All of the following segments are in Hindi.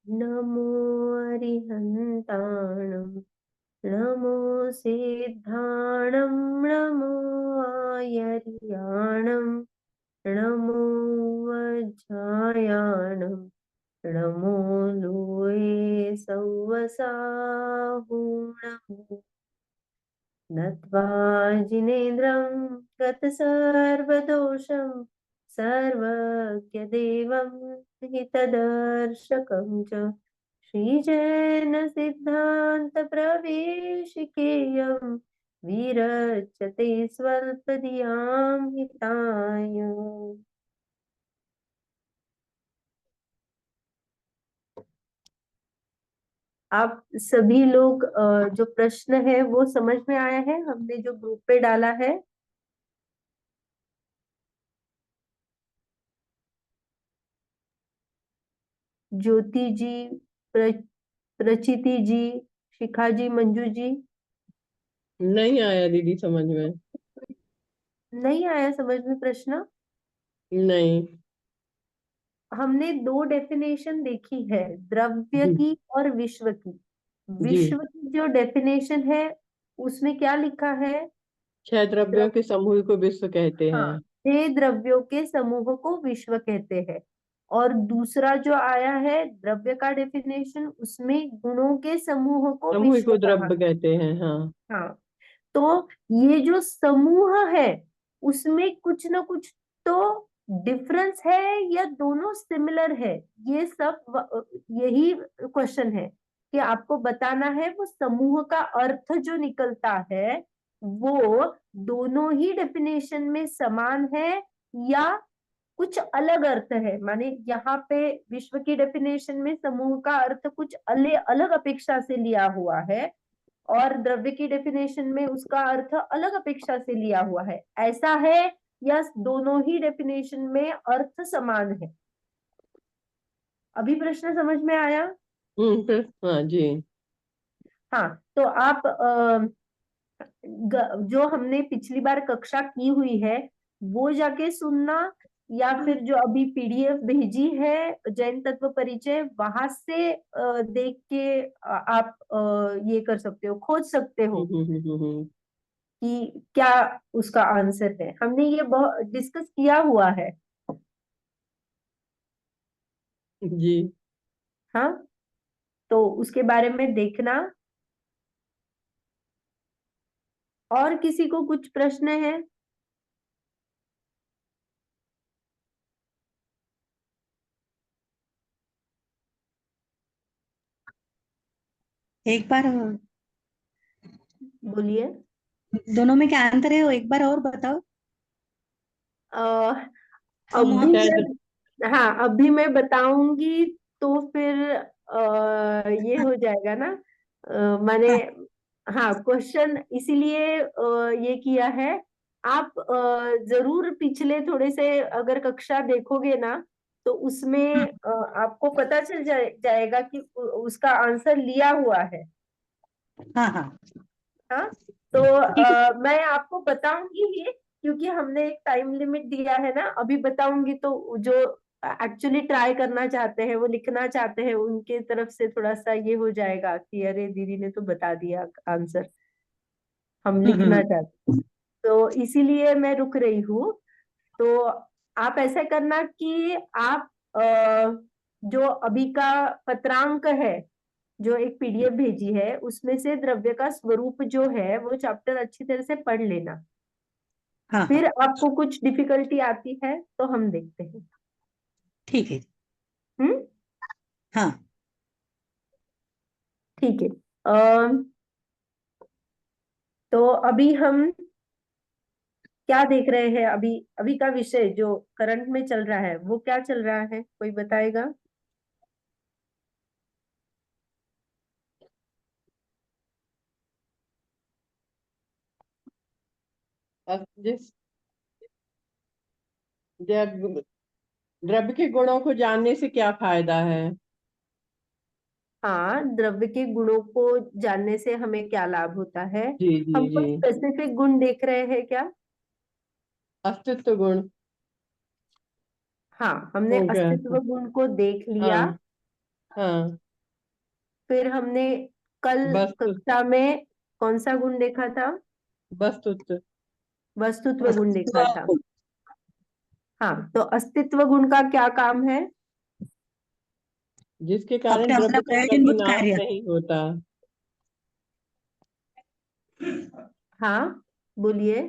नमो अरिहन्ताणं नमो सिद्धाणं नमो आयर्याणं नमो वज्रायाणं नमो लोये सौवसाहुणम् नत्वा जिनेन्द्रं गतसर्वदोषं सर्वज्ञदेवं हितदर्शकं च श्रीजैनसिद्धान्तप्रवेशिकेयं विरचते स्वल्पधियां हिताय। आप सभी लोग जो प्रश्न है वो समझ में आया है हमने जो ग्रुप पे डाला है? ज्योति जी, प्रचिति जी, शिखा जी, मंजू जी, नहीं आया दीदी समझ में। नहीं आया समझ में प्रश्न? नहीं। हमने दो डेफिनेशन देखी है, द्रव्य जी। की और विश्व की। जी। विश्व की जो डेफिनेशन है उसमें क्या लिखा है? 6 द्रव्यों के समूह को विश्व कहते हैं। हाँ, 6 द्रव्यों के समूह को विश्व कहते हैं। और दूसरा जो आया है द्रव्य का डेफिनेशन, उसमें गुणों के समूह को समूह विश्व को कहा। द्रव्य कहते हैं, हाँ। हाँ, तो ये जो समूह है उसमें कुछ ना कुछ तो डिफरेंस है या दोनों सिमिलर है? ये सब यही क्वेश्चन है कि आपको बताना है वो समूह का अर्थ जो निकलता है वो दोनों ही डेफिनेशन में समान है या कुछ अलग अर्थ है। माने यहाँ पे विश्व की डेफिनेशन में समूह का अर्थ कुछ अलग अलग अपेक्षा से लिया हुआ है और द्रव्य की डेफिनेशन में उसका अर्थ अलग अपेक्षा से लिया हुआ है, ऐसा है या दोनों ही डेफिनेशन में अर्थ समान है? अभी प्रश्न समझ में आया? हाँ जी। हाँ, तो आप जो हमने पिछली बार कक्षा की हुई है वो जाके सुनना, या फिर जो अभी पीडीएफ भेजी है जैन तत्व परिचय वहां से देख के आप ये कर सकते हो, खोज सकते हो कि क्या उसका आंसर है। हमने ये बहुत डिस्कस किया हुआ है। जी। हाँ, तो उसके बारे में देखना। और किसी को कुछ प्रश्न है? एक बार बोलिए। दोनों में क्या अंतर है वो एक बार और बताओ। अ, समूह। अभी शायद। मैं, हाँ अभी मैं बताऊंगी तो फिर ये हो जाएगा ना। माने हाँ हाँ, क्वेश्चन इसीलिए ये किया है। आप जरूर पिछले थोड़े से अगर कक्षा देखोगे ना तो उसमें आपको पता चल जाएगा कि उसका आंसर लिया हुआ है। हाँ हाँ। हाँ, तो ठीक है। मैं आपको बताऊंगी ही, क्योंकि हमने एक टाइम लिमिट दिया है ना। अभी बताऊंगी तो जो एक्चुअली ट्राई करना चाहते हैं, वो लिखना चाहते हैं, उनके तरफ से थोड़ा सा ये हो जाएगा कि अरे दीदी ने तो बता दिया आंसर, हम लिखना हम्म। चाहते हैं। तो इसीलिए मैं रुक रही हूँ। तो आप ऐसा करना कि आप जो अभी का पत्रांक है, जो एक पीडीएफ भेजी है उसमें से द्रव्य का स्वरूप जो है वो चैप्टर अच्छी तरह से पढ़ लेना। हाँ फिर हाँ। आपको कुछ डिफिकल्टी आती है तो हम देखते हैं। ठीक है। हम्म। हाँ। ठीक है। तो अभी हम क्या देख रहे हैं? अभी अभी का विषय जो करंट में चल रहा है वो क्या चल रहा है, कोई बताएगा? अब जिस जब द्रव्य के गुणों को जानने से क्या फायदा है? हाँ, द्रव्य के गुणों को जानने से हमें क्या लाभ होता है? जी जी हम जी। कोई स्पेसिफिक गुण देख रहे हैं क्या? अस्तित्व गुण हाँ, हमने हो गया। अस्तित्व गुण को देख लिया। हाँ। हाँ, फिर हमने कल वस्तु कक्षा में कौन सा गुण देखा था? वस्तुत्व। वस्तुत्व गुण देखा था। वस्तुत्व हाँ, तो अस्तित्व गुण का क्या काम है? जिसके कारण अपने अपना द्रव्य का कभी प्रयोजनभूत नाश कार्य। नहीं होता। हाँ, बोलिए।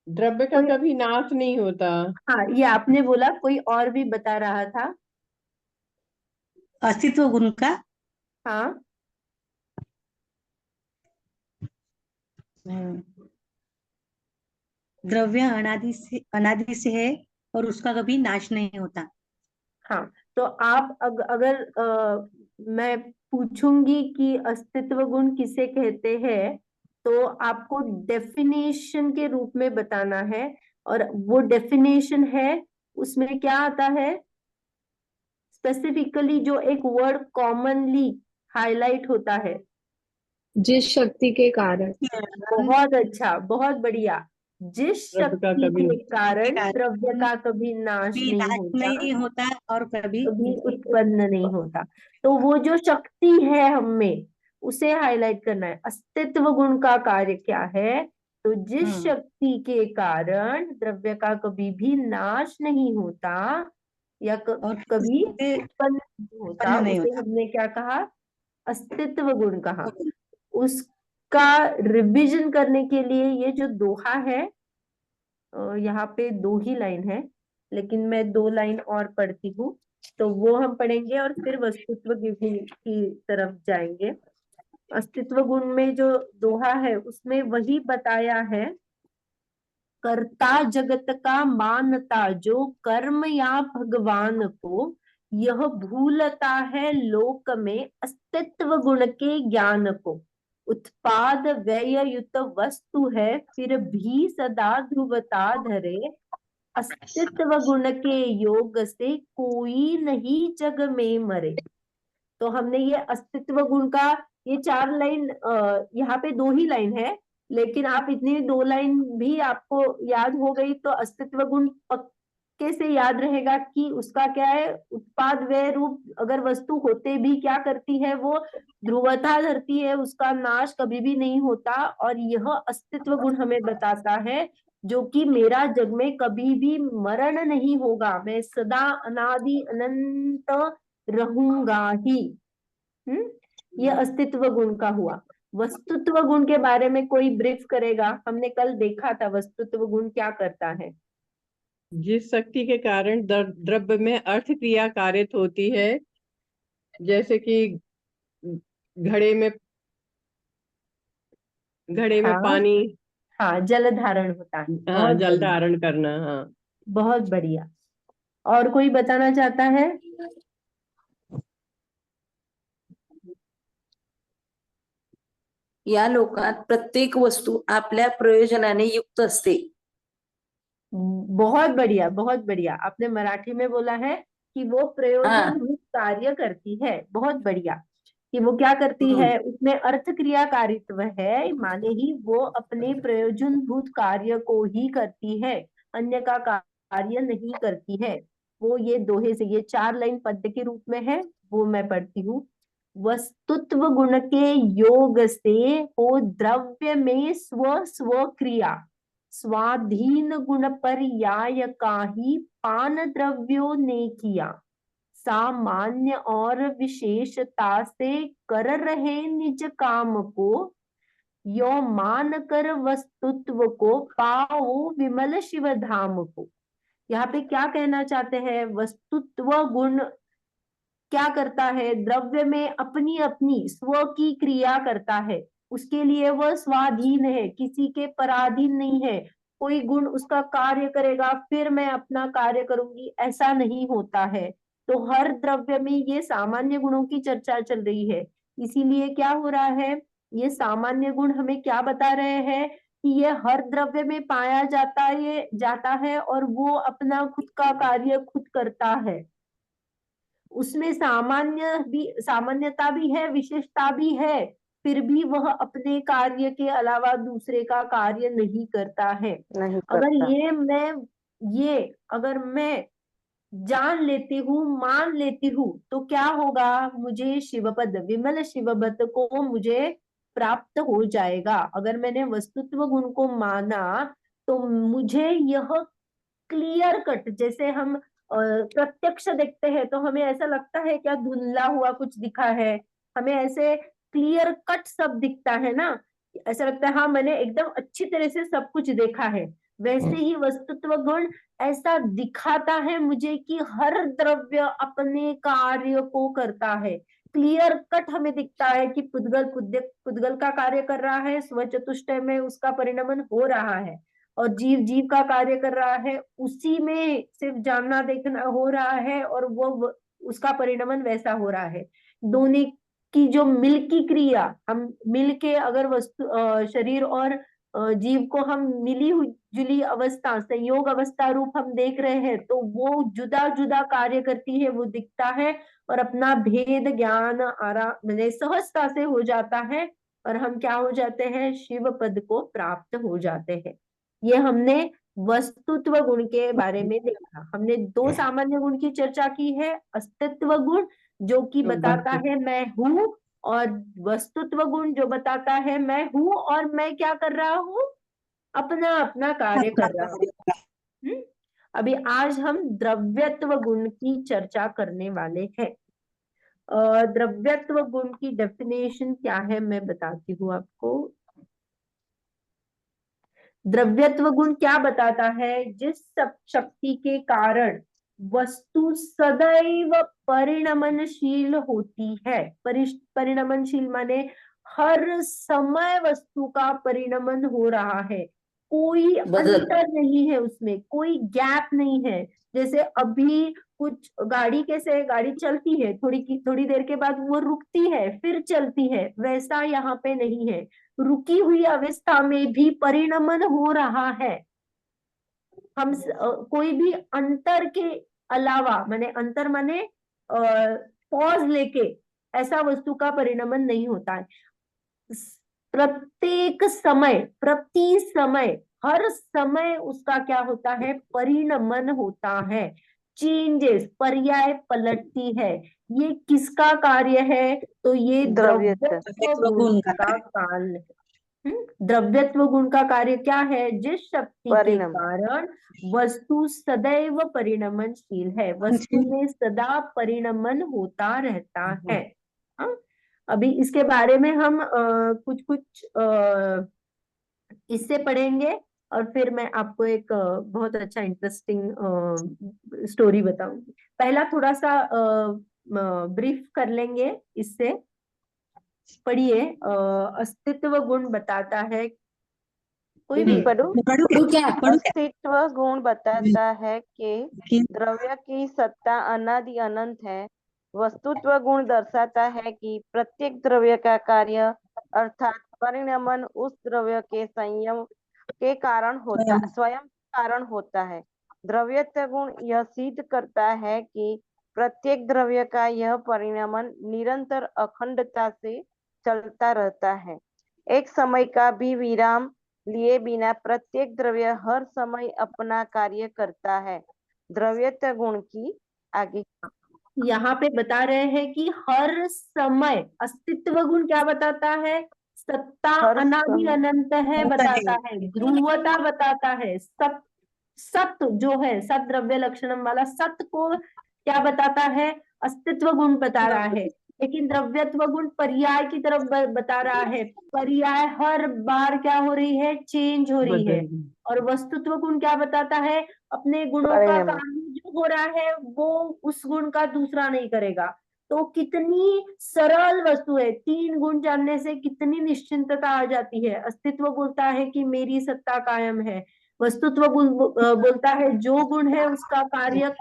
द्रव्य का कोई, कभी नाश नहीं होता। हाँ, ये आपने बोला, कोई और भी बता रहा था। अस्तित्व गुण का हाँ, द्रव्य अनादि से है और उसका कभी नाश नहीं होता। हाँ, तो आप अगर मैं पूछूंगी कि अस्तित्व गुण किसे कहते हैं, तो आपको डेफिनेशन के रूप में बताना है। और वो डेफिनेशन है, उसमें क्या आता है स्पेसिफिकली, जो एक वर्ड कॉमनली हाईलाइट होता है। जिस शक्ति के कारण। बहुत अच्छा, बहुत बढ़िया। जिस द्रव्य का शक्ति कभी के कारण द्रव्य कारण का कभी नाश कभी नहीं नाश होता, नहीं होता और कभी कभी उत्पन्न नहीं होता। तो वो जो शक्ति है हमें, उसे हाईलाइट करना है। अस्तित्व गुण का कार्य क्या है? तो जिस शक्ति के कारण द्रव्य का कभी भी नाश नहीं होता या और कभी उससे उत्पन्न नहीं होता, उत्पन्न नहीं उसे होता। हमने क्या कहा? अस्तित्व गुण कहा। उसका रिविजन करने के लिए ये जो दोहा है, यहाँ पे 2 ही लाइन है, लेकिन मैं 2 लाइन और पढ़ती हूँ, तो वो हम पढ़ेंगे और फिर वस्तुत्व की तरफ जाएंगे। अस्तित्व गुण में जो दोहा है उसमें वही बताया है, कर्ता जगत का मानता जो कर्म या भगवान को, यह भूलता है लोक में अस्तित्व गुण के ज्ञान को। उत्पाद व्यय युत वस्तु है फिर भी सदा ध्रुवता धरे, अस्तित्व गुण के योग से कोई नहीं जग में मरे। तो हमने ये अस्तित्व गुण का, ये 4 लाइन, यहाँ पे 2 ही लाइन है, लेकिन आप इतनी 2 लाइन भी आपको याद हो गई तो अस्तित्व गुण पक्के से याद रहेगा कि उसका क्या है। उत्पाद व्यय रूप अगर वस्तु होते भी क्या करती है, वो ध्रुवता धरती है, उसका नाश कभी भी नहीं होता। और यह अस्तित्व गुण हमें बताता है जो कि मेरा जग में कभी भी मरण नहीं होगा, मैं सदा अनादि अनंत रहूंगा ही। ये अस्तित्व गुण का हुआ। वस्तुत्व गुण के बारे में कोई ब्रीफ करेगा? हमने कल देखा था वस्तुत्व गुण क्या करता है। जिस शक्ति के कारण द्रव्य में अर्थ क्रिया कारित होती है, जैसे कि घड़े में हाँ, पानी, हाँ, जल धारण होता है। हाँ, बहुत जल बढ़िया, धारण करना। हाँ, बहुत बढ़िया। और कोई बताना चाहता है? या लोकात प्रत्येक वस्तू आपल्या प्रयोजनाने युक्त असते। बहुत बढ़िया, बहुत बढ़िया। आपने मराठी में बोला है कि वो प्रयोजन रूप कार्य करती है। बहुत बढ़िया। कि वो क्या करती है, उसमें अर्थ क्रियाकारित्व है, माने ही वो अपने प्रयोजन भूत कार्य को ही करती है, अन्य का कार्य नहीं करती है। वो ये दोहे से, ये 4 लाइन पद्य के रूप में है, वो मैं पढ़ती हूँ। वस्तुत्व गुण के योग से हो द्रव्य में स्व स्व क्रिया, स्वाधीन गुण पर्याय का ही पान द्रव्यों ने किया, सामान्य और विशेषता से कर रहे निज काम को, यो मान कर वस्तुत्व को पाओ विमल शिव धाम को। यहाँ पे क्या कहना चाहते हैं? वस्तुत्व गुण क्या करता है? द्रव्य में अपनी अपनी स्व की क्रिया करता है, उसके लिए वह स्वाधीन है, किसी के पराधीन नहीं है। कोई गुण उसका कार्य करेगा फिर मैं अपना कार्य करूंगी, ऐसा नहीं होता है। तो हर द्रव्य में ये सामान्य गुणों की चर्चा चल रही है। इसीलिए क्या हो रहा है, ये सामान्य गुण हमें क्या बता रहे हैं कि ये हर द्रव्य में पाया जाता है और वो अपना खुद का कार्य खुद करता है। उसमें सामान्यता भी है, विशेषता भी है, फिर भी वह अपने कार्य के अलावा दूसरे का कार्य नहीं करता है। नहीं अगर करता। अगर मैं जान लेती हूँ, मान लेती हूँ, तो क्या होगा? मुझे शिवपद, विमल शिवपद को मुझे प्राप्त हो जाएगा। अगर मैंने वस्तुत्व गुण को माना तो मुझे यह क्लियर कट, जैसे हम प्रत्यक्ष देखते हैं तो हमें ऐसा लगता है क्या धुंधला हुआ कुछ दिखा है, हमें ऐसे क्लियर कट सब दिखता है ना, ऐसा लगता है हाँ मैंने एकदम अच्छी तरह से सब कुछ देखा है। वैसे ही वस्तुत्व गुण ऐसा दिखाता है मुझे कि हर द्रव्य अपने कार्य को करता है। क्लियर कट हमें दिखता है कि पुद्गल का कार्य कर रहा है, स्वचतुष्टय में उसका परिणमन हो रहा है, और जीव जीव का कार्य कर रहा है, उसी में सिर्फ जानना देखना हो रहा है, और वो उसका परिणमन वैसा हो रहा है। दोनों की जो मिल की क्रिया, हम मिल के अगर शरीर और जीव को हम मिली हुई जुली अवस्था, संयोग अवस्था रूप हम देख रहे हैं, तो वो जुदा जुदा कार्य करती है, वो दिखता है, और अपना भेद ज्ञान आराम मैंने सहजता से हो जाता है, और हम क्या हो जाते हैं? शिव पद को प्राप्त हो जाते हैं। ये हमने वस्तुत्व गुण के बारे में देखा। हमने दो सामान्य गुण की चर्चा की है, अस्तित्व गुण जो कि बताता है मैं हूँ, और वस्तुत्व गुण जो बताता है मैं हूँ और मैं क्या कर रहा हूँ? अपना अपना कार्य कर रहा हूँ। अभी आज हम द्रव्यत्व गुण की चर्चा करने वाले हैं। द्रव्यत्व गुण की डेफिनेशन क्या है मैं बताती हूँ आपको। द्रव्यत्व गुण क्या बताता है? जिस शक्ति के कारण वस्तु सदैव परिणमनशील होती है। परिणमनशील माने हर समय वस्तु का परिणमन हो रहा है, कोई अंतर नहीं है उसमें, कोई गैप नहीं है। जैसे अभी कुछ गाड़ी चलती है, थोड़ी देर के बाद वो रुकती है फिर चलती है, वैसा यहाँ पे नहीं है। रुकी हुई अवस्था में भी परिणमन हो रहा है। हम कोई भी अंतर के अलावा, माने अंतर माने पॉज लेके ऐसा वस्तु का परिणमन नहीं होता है। प्रत्येक समय, प्रति समय, हर समय उसका क्या होता है? परिणमन होता है, चेंजेस, पर्याय पलटती है। ये किसका कार्य है? तो ये द्रव्यत्व गुण का कार्य है। द्रव्यत्व गुण का कार्य क्या है? जिस शक्ति के कारण वस्तु सदैव परिणमनशील है, वस्तु में सदा परिणमन होता रहता है। हाँ? अभी इसके बारे में हम कुछ कुछ इससे पढ़ेंगे, और फिर मैं आपको एक बहुत अच्छा इंटरेस्टिंग स्टोरी बताऊंगी। पहला थोड़ा सा ब्रीफ कर लेंगे इससे। पढ़िए, अस्तित्व गुण बताता है, कोई भी अस्तित्व गुण बताता है कि द्रव्य की सत्ता अनादि अनंत है। वस्तुत्व गुण दर्शाता है कि प्रत्येक द्रव्य का कार्य अर्थात परिणमन उस द्रव्य के संयम के कारण स्वयं कारण होता है। द्रव्यत्व गुण यह सिद्ध करता है कि प्रत्येक द्रव्य का यह परिणमन निरंतर अखंडता से चलता रहता है, एक समय का भी विराम लिए बिना प्रत्येक द्रव्य हर समय अपना कार्य करता है। द्रव्यत्व गुण की आगे यहाँ पे बता रहे हैं कि हर समय, अस्तित्व गुण क्या बताता है? सत्ता अनादि अनंत है बताता है, ध्रुवता बताता है, सत जो है, सत द्रव्य लक्षणम वाला सत को क्या बताता है? अस्तित्व गुण बता रहा है। लेकिन द्रव्यत्व गुण पर्याय की तरफ बता रहा है, पर्याय हर बार क्या हो रही है? चेंज हो रही है। और वस्तुत्व गुण क्या बताता है? अपने गुणों का कार्य जो हो रहा है वो उस गुण का दूसरा नहीं करेगा। तो कितनी सरल वस्तु है, 3 गुण जानने से कितनी निश्चिंतता आ जाती है। अस्तित्व बोलता है कि मेरी सत्ता कायम है, वस्तुत्व बोलता है जो गुण है उसका कार्य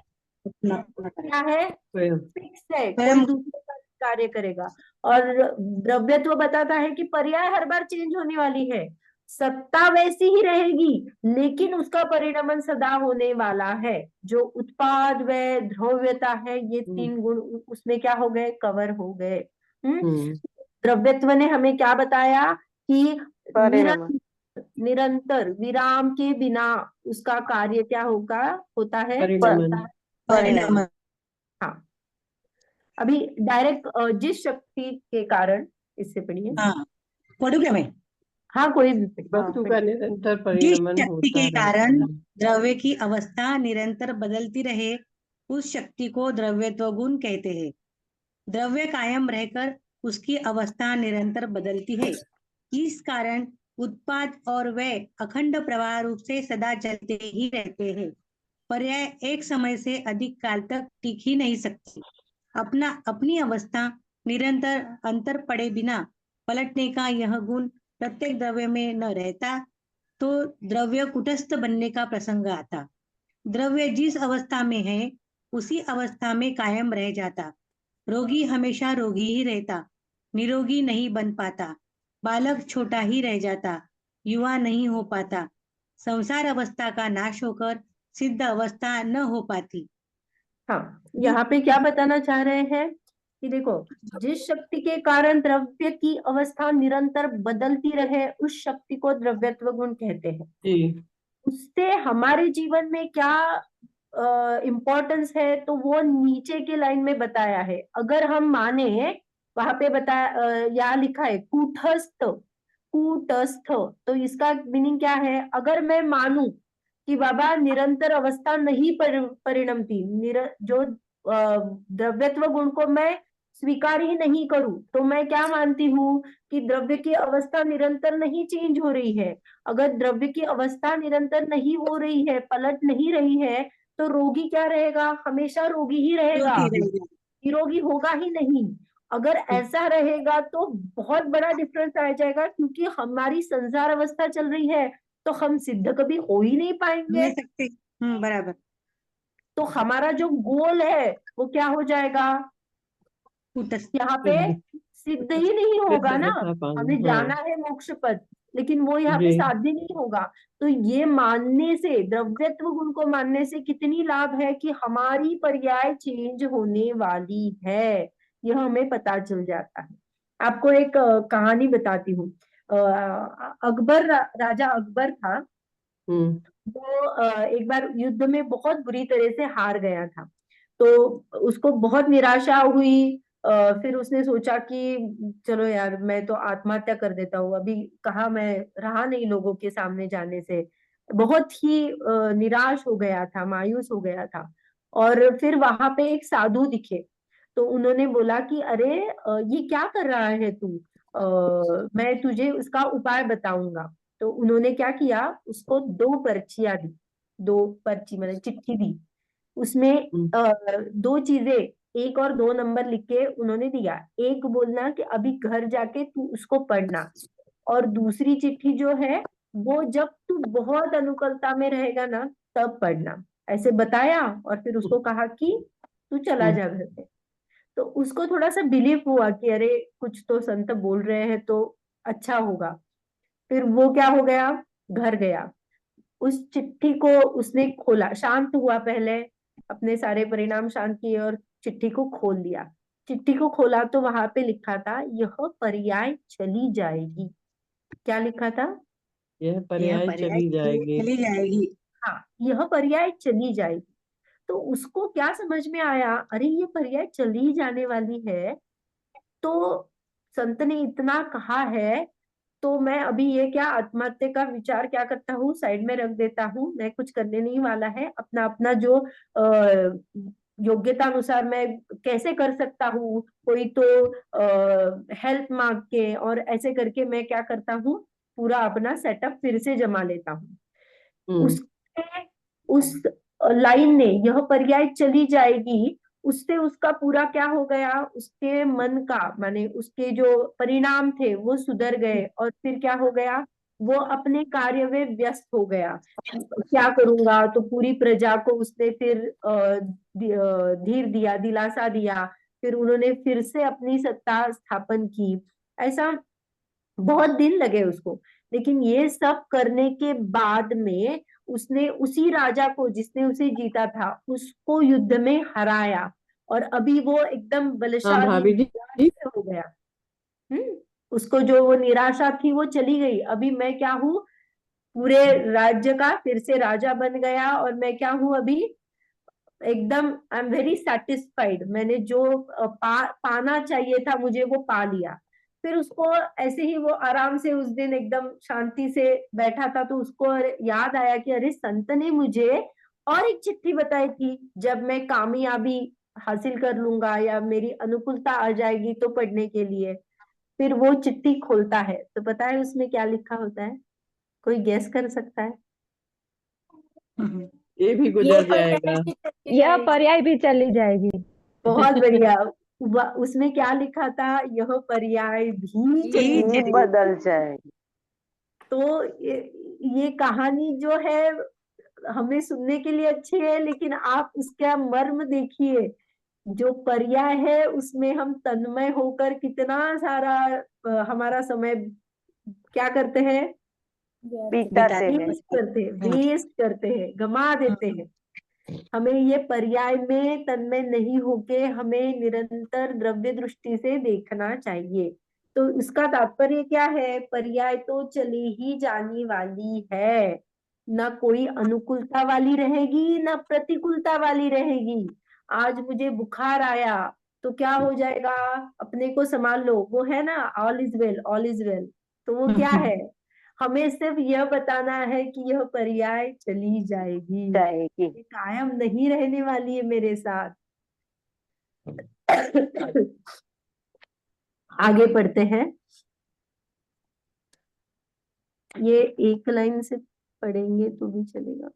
क्या है? फिक्स है, कोई दूसरे का कार्य करेगा। और द्रव्यत्व बताता है कि पर्याय हर बार चेंज होने वाली है, सत्ता वैसी ही रहेगी लेकिन उसका परिणमन सदा होने वाला है। जो उत्पाद व ध्रुव्यता है, ये 3 गुण उसमें क्या हो गए? कवर हो गए। द्रव्यत्व ने हमें क्या बताया कि निरंतर विराम के बिना उसका कार्य क्या होता है? परिणाम। हाँ, अभी डायरेक्ट जिस शक्ति के कारण, इससे पढ़िए। हाँ, पढ़ू क्या मैं? हाँ, कोई भी पढ़िए। वस्तु का निरंतर जिस परिणमन शक्ति होता के रहता कारण है। द्रव्य की अवस्था निरंतर बदलती रहे, उस शक्ति को द्रव्यत्व गुण कहते हैं। द्रव्य कायम रहकर उसकी अवस्था निरंतर बदलती है। इस कारण उत्पाद और व्यय अखंड प्रवाह रूप से सदा चलते ही रहते हैं। पर्याय एक समय से अधिक काल तक टिक ही नहीं सकती। अपनी अवस्था निरंतर अंतर पड़े बिना पलटने का यह गुण प्रत्येक द्रव्य में न रहता तो द्रव्य कुटस्थ बनने का प्रसंग आता। द्रव्य जिस अवस्था में है उसी अवस्था में कायम रह जाता। रोगी हमेशा रोगी ही रहता, निरोगी नहीं बन पाता। बालक छोटा ही रह जाता, युवा नहीं हो पाता। संसार अवस्था का नाश होकर सिद्ध अवस्था न हो पाती। हाँ, यहाँ पे क्या बताना चाह रहे हैं कि देखो, जिस शक्ति के कारण द्रव्य की अवस्था निरंतर बदलती रहे, उस शक्ति को द्रव्यत्व गुण कहते हैं। जी, उससे हमारे जीवन में क्या इम्पोर्टेंस है, तो वो नीचे के लाइन में बताया है। अगर हम माने, वहां पे बताया, यहाँ लिखा है कूटस्थ, कूटस्थ, तो इसका मीनिंग क्या है? अगर मैं मानूं कि बाबा निरंतर अवस्था नहीं परिणमती, जो द्रव्यत्व गुण को मैं स्वीकार ही नहीं करूं, तो मैं क्या मानती हूँ कि द्रव्य की अवस्था निरंतर नहीं चेंज हो रही है। अगर द्रव्य की अवस्था निरंतर नहीं हो रही है, पलट नहीं रही है, तो रोगी क्या रहेगा? हमेशा रोगी ही रहेगा, निरोगी होगा ही नहीं। अगर ऐसा रहेगा तो बहुत बड़ा डिफरेंस आ जाएगा, क्योंकि हमारी संसार अवस्था चल रही है, तो हम सिद्ध कभी हो ही नहीं पाएंगे। सकते। बराबर। तो हमारा जो गोल है वो क्या हो जाएगा? कुटस्थ। यहाँ पे सिद्ध ही नहीं होगा ना। बता पाऊँ, हमें हाँ। जाना है मोक्ष पद, लेकिन वो यहाँ पे जी, साध्य नहीं होगा। तो ये मानने से, द्रव्यत्व गुण को मानने से कितनी लाभ है कि हमारी पर्याय चेंज होने वाली है, यह हमें पता चल जाता है। आपको एक कहानी बताती हूँ। अकबर, राजा अकबर था। हम्म, वो एक बार युद्ध में बहुत बुरी तरह से हार गया था। तो उसको बहुत निराशा हुई। फिर उसने सोचा कि चलो यार, मैं तो आत्महत्या कर देता हूँ, अभी कहाँ, मैं रहा नहीं लोगों के सामने जाने से। बहुत ही निराश हो गया था, मायूस हो गया था। और फिर वहां पे एक साधु दिखे, तो उन्होंने बोला कि अरे, ये क्या कर रहा है तू? मैं तुझे उसका उपाय बताऊंगा। तो उन्होंने क्या किया, उसको दो पर्चियां दी, दो पर्ची मतलब चिट्ठी दी। उसमें हम्म, दो चीजें, एक और दो नंबर लिख के उन्होंने दिया। एक बोलना कि अभी घर जाके तू उसको पढ़ना, और दूसरी चिट्ठी जो है वो जब तू बहुत अनुकूलता में रहेगा ना, तब पढ़ना, ऐसे बताया। और फिर उसको कहा कि तू चला हम्म, जा घर पे। तो उसको थोड़ा सा बिलीव हुआ कि अरे, कुछ तो संत बोल रहे हैं तो अच्छा होगा। फिर वो क्या हो गया, घर गया, उस चिट्ठी को उसने खोला, शांत हुआ पहले, अपने सारे परिणाम शांत किए और चिट्ठी को खोल दिया। चिट्ठी को खोला तो वहां पे लिखा था, यह पर्याय चली जाएगी। क्या लिखा था? यह यह पर्याय पर्याय चली जाएगी। चली जाएगी। हाँ, यह पर्याय चली जाएगी। तो उसको क्या समझ में आया, अरे ये पर्याय चली जाने वाली है, तो संत ने इतना कहा है, तो मैं अभी ये क्या, आत्महत्या का विचार क्या करता हूँ, साइड में रख देता हूँ। मैं कुछ करने नहीं वाला है, अपना अपना जो योग्यता अनुसार मैं कैसे कर सकता हूँ, कोई तो हेल्प मांग के, और ऐसे करके मैं क्या करता हूँ, पूरा अपना सेटअप फिर से जमा लेता हूँ। हम्म, उसके उस लाइन ने, यह पर्याय चली जाएगी, उससे उसका पूरा क्या हो गया, उसके मन का, माने उसके जो परिणाम थे वो सुधर गए। और फिर क्या हो गया, वो अपने कार्य में व्यस्त हो गया। क्या करूंगा, तो पूरी प्रजा को उसने फिर धीर दिया, दिलासा दिया। फिर उन्होंने फिर से अपनी सत्ता स्थापन की। ऐसा बहुत दिन लगे उसको, लेकिन ये सब करने के बाद में उसने उसी राजा को, जिसने उसे जीता था, उसको युद्ध में हराया। और अभी वो एकदम हाँ बलशाली भाभी जी। हो गया। उसको जो वो निराशा थी वो चली गई। अभी मैं क्या हूँ, पूरे राज्य का फिर से राजा बन गया। और मैं क्या हूँ अभी, एकदम आई एम वेरी सेटिस्फाइड, मैंने जो पाना चाहिए था मुझे वो पा लिया। फिर उसको ऐसे ही वो आराम से उस दिन एकदम शांति से बैठा था, तो उसको याद आया कि अरे संत ने मुझे और एक चिट्ठी बताई थी, जब मैं कामयाबी हासिल कर लूंगा या मेरी अनुकूलता आ जाएगी तो पढ़ने के लिए। फिर वो चिट्ठी खोलता है तो पता है उसमें क्या लिखा होता है? कोई गैस कर सकता है? ये भी गुजर जाएगा। यह पर्याय भी चली जाएगी। बहुत बढ़िया। उसमें क्या लिखा था? यह पर्याय भी चली चली बदल जाए। तो ये कहानी जो है हमें सुनने के लिए अच्छी है, लेकिन आप उसका मर्म देखिए। जो पर्याय है उसमें हम तन्मय होकर कितना सारा हमारा समय क्या करते हैं? बिताते हैं। वेस्ट करते हैं, गमा देते हैं। हमें ये पर्याय में तन्मय नहीं होके हमें निरंतर द्रव्य दृष्टि से देखना चाहिए। तो इसका तात्पर्य क्या है? पर्याय तो चली ही जाने वाली है, ना कोई अनुकूलता वाली रहेगी ना प्रतिकूलता वाली रहेगी। आज मुझे बुखार आया तो क्या हो जाएगा? अपने को संभाल लो, वो है ना all is well, all is well. तो वो क्या है? हमें सिर्फ यह बताना है कि यह पर्याय चली जाएगी, जाएगी। ये कायम नहीं रहने वाली है मेरे साथ। आगे पढ़ते हैं। ये एक लाइन से पढ़ेंगे तो भी चलेगा।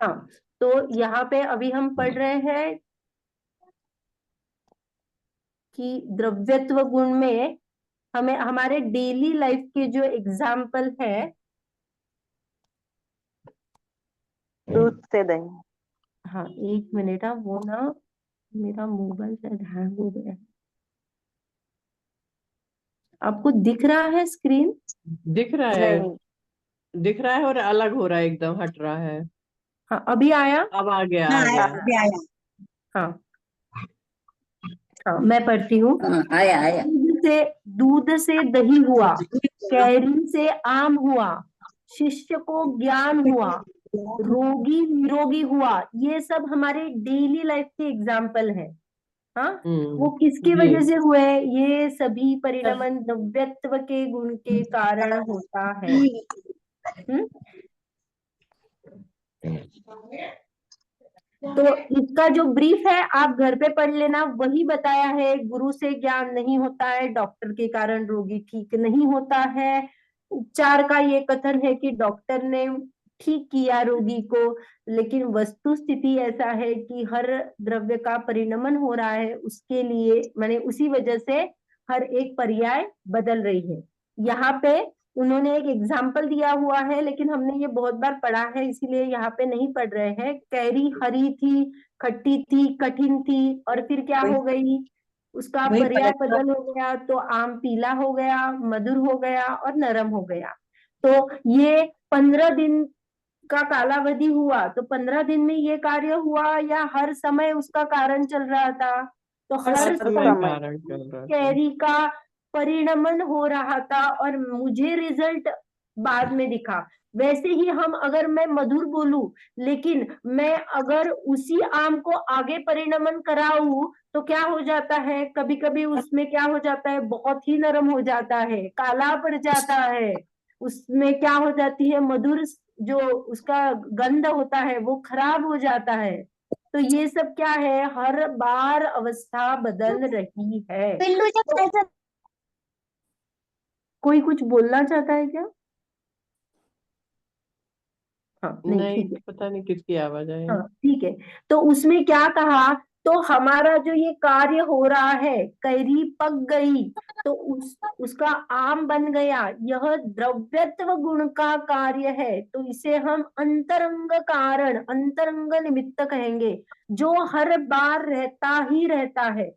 हाँ, तो यहाँ पे अभी हम पढ़ रहे हैं कि द्रव्यत्व गुण में हमें हमारे डेली लाइफ के जो एग्जाम्पल है, दूध से दही। हाँ एक मिनट, वो ना मेरा मोबाइल शायद हैंग हो गया है। आपको दिख रहा है स्क्रीन? दिख रहा है, नहीं, दिख रहा है और अलग हो रहा है, एकदम हट रहा है। हाँ अभी आया। अब आ गया, हाँ आ गया। अभी आया। हाँ हाँ, मैं पढ़ती हूँ। आया आया। दूध से दही हुआ, कैरी से आम हुआ, शिष्य को ज्ञान हुआ, रोगी निरोगी हुआ। ये सब हमारे डेली लाइफ के एग्जाम्पल है। हाँ, वो किसकी जी। वजह से हुए? ये सभी परिणमन द्रव्यत्व के गुण के कारण होता है। तो इसका जो ब्रीफ है आप घर पे पढ़ लेना। वही बताया है, गुरु से ज्ञान नहीं होता है, डॉक्टर के कारण रोगी ठीक नहीं होता है। उपचार का ये कथन है कि डॉक्टर ने ठीक किया रोगी को, लेकिन वस्तु स्थिति ऐसा है कि हर द्रव्य का परिणमन हो रहा है, उसके लिए माने उसी वजह से हर एक पर्याय बदल रही है। यहाँ पे उन्होंने एक एग्जाम्पल दिया हुआ है, लेकिन हमने ये बहुत बार पढ़ा है इसीलिए यहाँ पे नहीं पढ़ रहे हैं। कैरी हरी थी, खट्टी थी, कठिन थी, और फिर क्या हो गई? उसका वही पर्याय पलट बदल हो गया, तो आम पीला हो गया, मधुर हो गया और नरम हो गया। तो ये 15 दिन का कालावधि हुआ, तो 15 दिन में ये कार्य हुआ या हर समय उसका कारण चल रहा था? तो हर हर समय समय कारण चल रहा था। कैरी का परिणमन हो रहा था और मुझे रिजल्ट बाद में दिखा। वैसे ही हम अगर मैं मधुर बोलूं, लेकिन मैं अगर उसी आम को आगे परिणमन कराऊं तो क्या हो जाता है? कभी कभी उसमें क्या हो जाता है? बहुत ही नरम हो जाता है, काला पड़ जाता है, उसमें क्या हो जाती है? मधुर जो उसका गंध होता है वो खराब हो जाता है। तो ये सब क्या है? हर बार अवस्था बदल रही है। कोई कुछ बोलना चाहता है क्या? हाँ नहीं, नहीं, ठीक है। पता नहीं किसकी आवाज है। हाँ ठीक है। तो उसमें क्या कहा तो हमारा जो ये कार्य हो रहा है, कैरी पक गई तो उसका आम बन गया, यह द्रव्यत्व गुण का कार्य है, तो इसे हम अंतरंग कारण, अंतरंग निमित्त कहेंगे, जो हर बार रहता ही रहता है।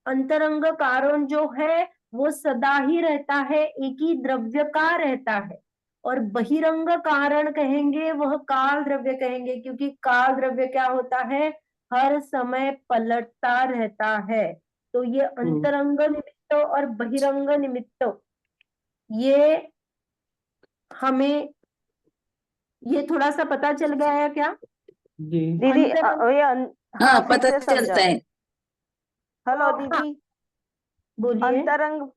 अंतरंग कारण जो है वो सदा ही रहता है, एक ही द्रव्य का रहता है। और बहिरंग कारण कहेंगे, वह काल द्रव्य कहेंगे, क्योंकि काल द्रव्य क्या होता है, हर समय पलटता रहता है। तो ये अंतरंग निमित्त और बहिरंग निमित्त, ये हमें ये थोड़ा सा पता चल गया है क्या? जी दीदी अंतरंग, ये हाँ, फिर पता से चलता समझाओ। है। हेलो हाँ, दीदी, बोलिए। अंतरंग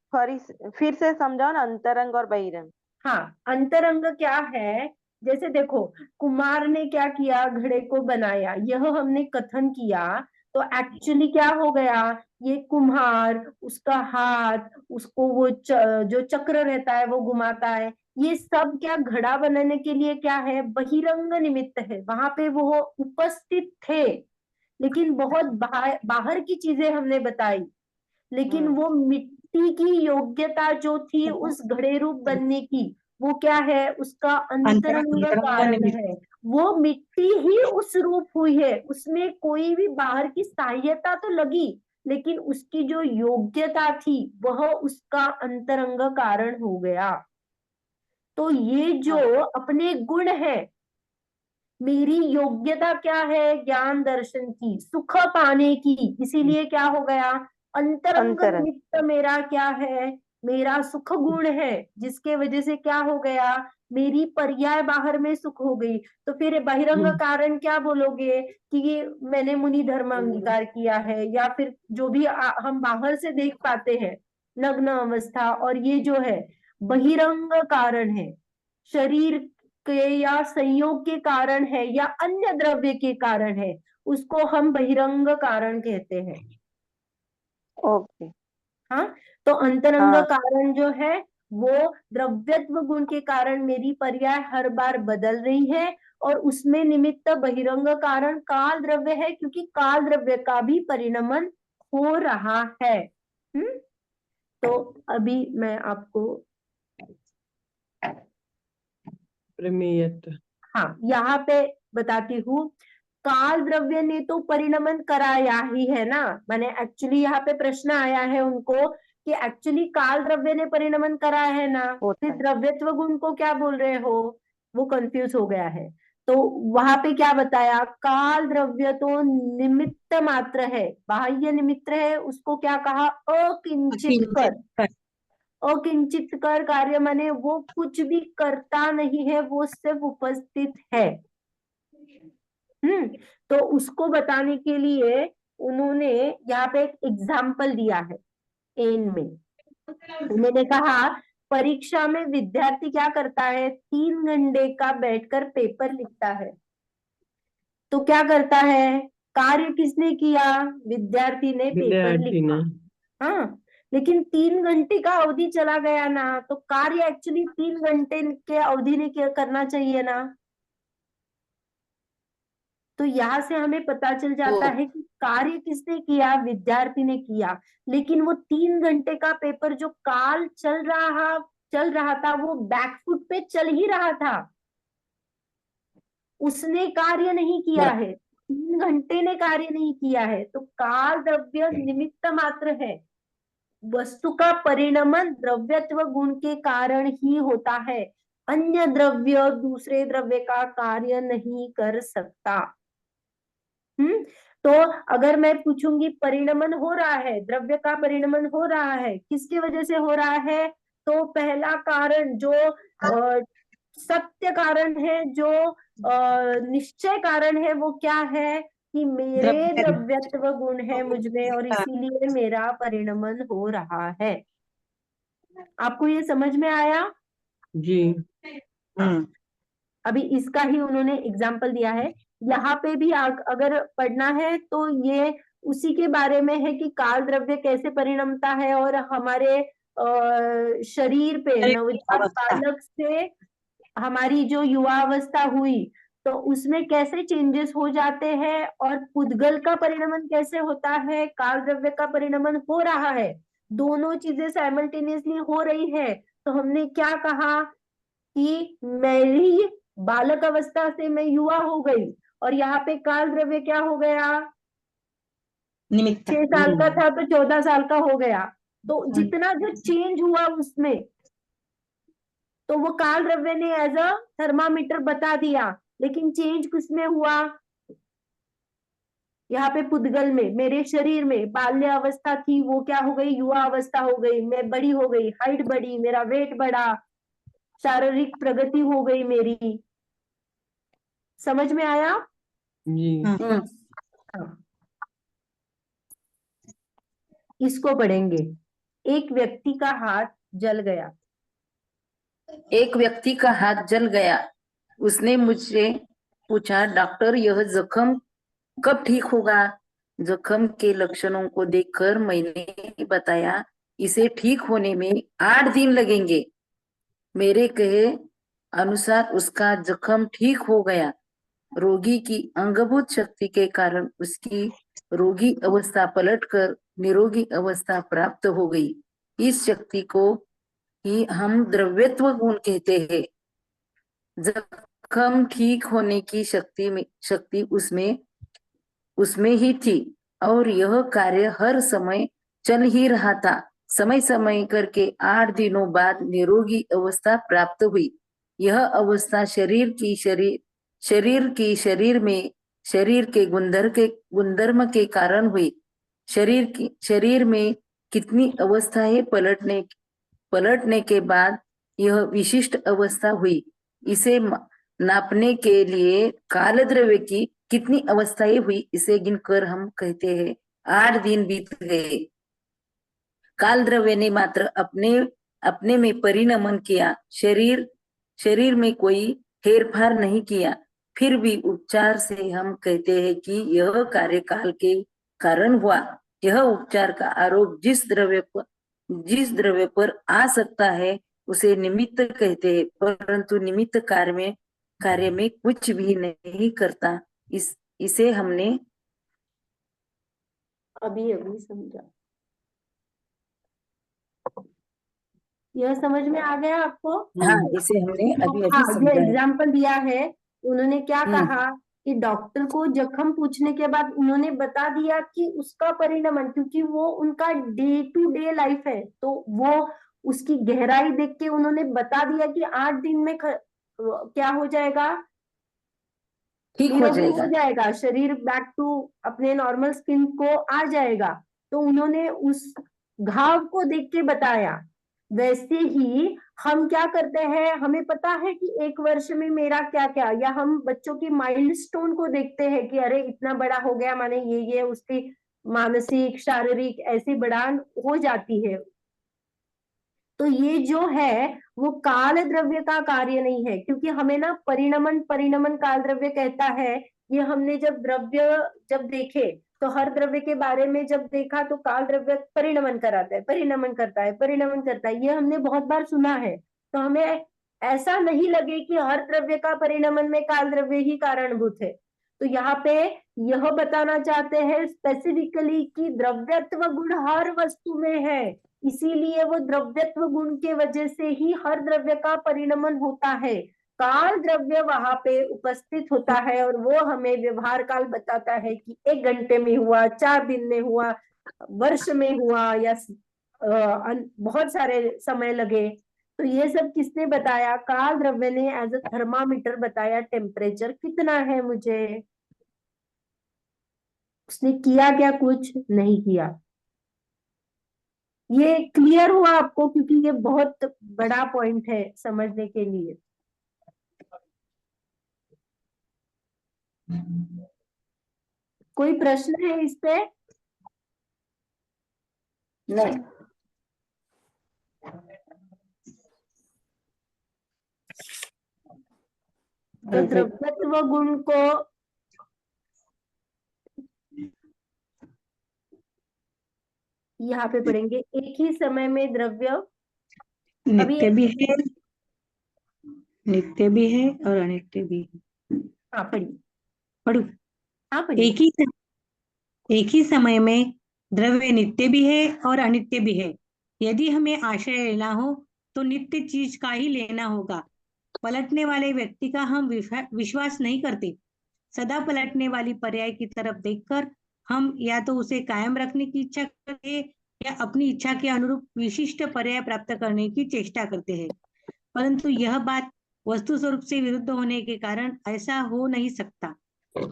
फिर से समझाओ ना, अंतरंग और बहिरंग। हाँ, अंतरंग क्या है, जैसे देखो, कुम्हार ने क्या किया, घड़े को बनाया, यह हमने कथन किया, तो एक्चुअली क्या हो गया, ये कुम्हार, उसका हाथ, उसको वो जो चक्र रहता है वो घुमाता है, ये सब क्या घड़ा बनाने के लिए क्या है, बहिरंग निमित्त है, वहां पे वो उपस्थित थे। लेकिन बहुत बाहर की चीजें हमने बताई, लेकिन वो मिट्टी की योग्यता जो थी उस घड़े रूप बनने की, वो क्या है, उसका अंतरंग अंतरंग कारण निमित्त। है। वो मिट्टी ही उस रूप हुई है, उसमें कोई भी बाहर की सहायता तो लगी, लेकिन उसकी जो योग्यता थी वह उसका अंतरंग कारण हो गया। तो ये जो अपने गुण है, मेरी योग्यता क्या है, ज्ञान दर्शन की, सुख पाने की, इसीलिए क्या हो गया, अंतरंग अंतरंग। निमित्त मेरा क्या है, मेरा सुख गुण है, जिसके वजह से क्या हो गया, मेरी पर्याय बाहर में सुख हो गई। तो फिर बहिरंग कारण क्या बोलोगे कि ये मैंने मुनि धर्म अंगीकार किया है, या फिर जो भी हम बाहर से देख पाते हैं नग्न अवस्था, और ये जो है बहिरंग कारण है, शरीर के या संयोग के कारण है या अन्य द्रव्य के कारण है, उसको हम बहिरंग कारण कहते हैं। ओके। हाँ, तो अंतरंग हाँ। कारण जो है वो द्रव्यत्व गुण के कारण मेरी पर्याय हर बार बदल रही है, और उसमें निमित्त बहिरंग कारण काल द्रव्य है, क्योंकि काल द्रव्य का भी परिणमन हो रहा है। तो अभी मैं आपको, प्रमेयत्व। हाँ, यहाँ पे बताती हूँ। काल द्रव्य ने तो परिणमन कराया ही है ना, माने एक्चुअली यहाँ पे प्रश्न आया है उनको कि एक्चुअली काल द्रव्य ने परिणमन कराया है ना, होता फिर है। द्रव्यत्व गुण को क्या बोल रहे हो, वो कंफ्यूज हो गया है। तो वहां पे क्या बताया, काल द्रव्य तो निमित्त मात्र है, बाह्य निमित्त है, उसको क्या कहा, अकिंचित कर। अकिंचित कर कार्य माने वो कुछ भी करता नहीं है, वो सिर्फ उपस्थित है। तो उसको बताने के लिए उन्होंने यहाँ पे एक एग्जाम्पल दिया है एन में। उन्होंने कहा, परीक्षा में विद्यार्थी क्या करता है, 3 घंटे का बैठकर पेपर लिखता है, तो क्या करता है, कार्य किसने किया, विद्यार्थी ने पेपर विद्यार्थी ने। लिखा। हाँ, लेकिन 3 घंटे का अवधि चला गया ना, तो कार्य एक्चुअली 3 घंटे के अवधि ने क्या करना चाहिए ना। तो यहाँ से हमें पता चल जाता है कि कार्य किसने किया, विद्यार्थी ने किया, लेकिन वो 3 घंटे का पेपर जो काल चल रहा था, वो बैकफुट पे चल ही रहा था, उसने कार्य नहीं किया है, 3 घंटे ने कार्य नहीं किया है। तो काल द्रव्य निमित्त मात्र है, वस्तु का परिणमन द्रव्यत्व गुण के कारण ही होता है, अन्य द्रव्य दूसरे द्रव्य का कार्य नहीं कर सकता। तो अगर मैं पूछूंगी, परिणमन हो रहा है, द्रव्य का परिणमन हो रहा है, किसकी वजह से हो रहा है, तो पहला कारण जो सत्य कारण है, जो निश्चय कारण है, वो क्या है कि मेरे द्रव्यत्व गुण है मुझमें, और इसीलिए मेरा परिणमन हो रहा है। आपको ये समझ में आया? जी। अभी इसका ही उन्होंने एग्जाम्पल दिया है। यहाँ पे भी अगर पढ़ना है तो ये उसी के बारे में है कि काल द्रव्य कैसे परिणमता है, और हमारे शरीर पे नवजात बालक से हमारी जो युवा अवस्था हुई, तो उसमें कैसे चेंजेस हो जाते हैं और पुद्गल का परिणमन कैसे होता है, काल द्रव्य का परिणमन हो रहा है, दोनों चीजें साइमल्टेनियसली हो रही है। तो हमने क्या कहा कि मेरी बालक अवस्था से मैं युवा हो गई और यहाँ पे काल द्रव्य क्या हो गया, निमित्त 6 साल का था तो 14 साल का हो गया। तो जितना जो चेंज हुआ उसमें, तो वो काल द्रव्य ने एज अ थर्मामीटर बता दिया। लेकिन चेंज किसमें हुआ, यहाँ पे पुद्गल में, मेरे शरीर में बाल्य अवस्था थी वो क्या हो गई, युवा अवस्था हो गई, मैं बड़ी हो गई, हाइट बढ़ी, मेरा वेट बढ़ा, शारीरिक प्रगति हो गई मेरी। समझ में आया? जी। हम्म, हाँ। इसको पढ़ेंगे। एक व्यक्ति का हाथ जल गया। एक व्यक्ति का हाथ जल गया। उसने मुझसे पूछा, डॉक्टर यह जख्म कब ठीक होगा? जख्म के लक्षणों को देखकर मैंने बताया, इसे ठीक होने में 8 दिन लगेंगे। मेरे कहे अनुसार उसका जख्म ठीक हो गया। रोगी की अंगभूत शक्ति के कारण उसकी रोगी अवस्था पलटकर निरोगी अवस्था प्राप्त हो गई। इस शक्ति को ही हम द्रव्यत्व गुण कहते हैं। जख्म ठीक होने की शक्ति उसमें उसमें ही थी और यह कार्य हर समय चल ही रहा था। समय समय करके 8 दिनों बाद निरोगी अवस्था प्राप्त हुई। यह अवस्था शरीर के गुणधर्म के कारण हुई। शरीर में कितनी अवस्थाएं पलटने के बाद यह विशिष्ट अवस्था हुई। इसे नापने के लिए काल द्रव्य की कितनी अवस्थाएं हुई इसे गिनकर हम कहते हैं 8 दिन बीत गए। काल द्रव्य ने मात्र अपने में परिणमन किया, शरीर में कोई हेरफार नहीं किया। फिर भी उपचार से हम कहते हैं कि यह कार्य काल के कारण हुआ। यह उपचार का आरोप जिस द्रव्य पर आ सकता है उसे निमित्त कहते हैं, परंतु निमित्त कार्य में कुछ भी नहीं करता। इसे हमने अभी समझा। यह समझ में आ गया आपको? हाँ, इसे हमने अभी हाँ, जो समझा है। एग्जाम्पल दिया है, उन्होंने क्या हम्म। कहा कि डॉक्टर को जख्म पूछने के बाद उन्होंने बता दिया कि उसका परिणमन, क्योंकि वो उनका डे टू डे लाइफ है, तो वो उसकी गहराई देख के उन्होंने बता दिया कि 8 दिन में क्या हो जाएगा, ठीक हो निरोगी हो जाएगा। जाएगा, शरीर बैक टू अपने नॉर्मल स्किन को आ जाएगा। तो उन्होंने उस घाव को देख के बताया। वैसे ही हम क्या करते हैं, हमें पता है कि 1 वर्ष में मेरा क्या क्या, या हम बच्चों की माइलस्टोन को देखते हैं कि अरे इतना बड़ा हो गया, माने ये उसकी मानसिक शारीरिक ऐसी बढ़ान हो जाती है। तो ये जो है वो काल द्रव्य का कार्य नहीं है, क्योंकि हमें ना परिणमन काल द्रव्य कहता है। ये हमने जब देखे, तो हर द्रव्य के बारे में जब देखा तो काल द्रव्य परिणमन कराता है, परिणमन करता है, परिणमन करता है, ये हमने बहुत बार सुना है। तो हमें ऐसा नहीं लगे कि हर द्रव्य का परिणमन में काल द्रव्य ही कारणभूत है। तो यहाँ पे यह बताना चाहते हैं स्पेसिफिकली कि द्रव्यत्व गुण हर वस्तु में है, इसीलिए वो द्रव्यत्व गुण के वजह से ही हर द्रव्य का परिणमन होता है। काल द्रव्य वहां पे उपस्थित होता है और वो हमें व्यवहार काल बताता है कि 1 घंटे में हुआ, 4 दिन में हुआ, वर्ष में हुआ, या बहुत सारे समय लगे। तो ये सब किसने बताया? काल द्रव्य ने एज अ थर्मामीटर बताया, टेम्परेचर कितना है मुझे। उसने किया क्या? कुछ नहीं किया। ये क्लियर हुआ आपको? क्योंकि ये बहुत बड़ा पॉइंट है समझने के लिए। कोई प्रश्न है इस पे? नहीं। तो द्रव्यत्व गुण को यहाँ पे पढ़ेंगे। एक ही समय में द्रव्य नित्य भी है और अनित्य भी है। हाँ पढ़िए। पढ़ू। हाँ पढ़िए। एक ही समय में द्रव्य नित्य भी है और अनित्य भी है। यदि हमें आश्रय लेना हो तो नित्य चीज का ही लेना होगा। पलटने वाले व्यक्ति का हम विश्वास नहीं करते। सदा पलटने वाली पर्याय की तरफ देखकर हम या तो उसे कायम रखने की इच्छा करते हैं या अपनी इच्छा के अनुरूप विशिष्ट पर्याय प्राप्त करने की चेष्टा करते हैं। परंतु यह बात वस्तु स्वरूप से विरुद्ध होने के कारण ऐसा हो नहीं सकता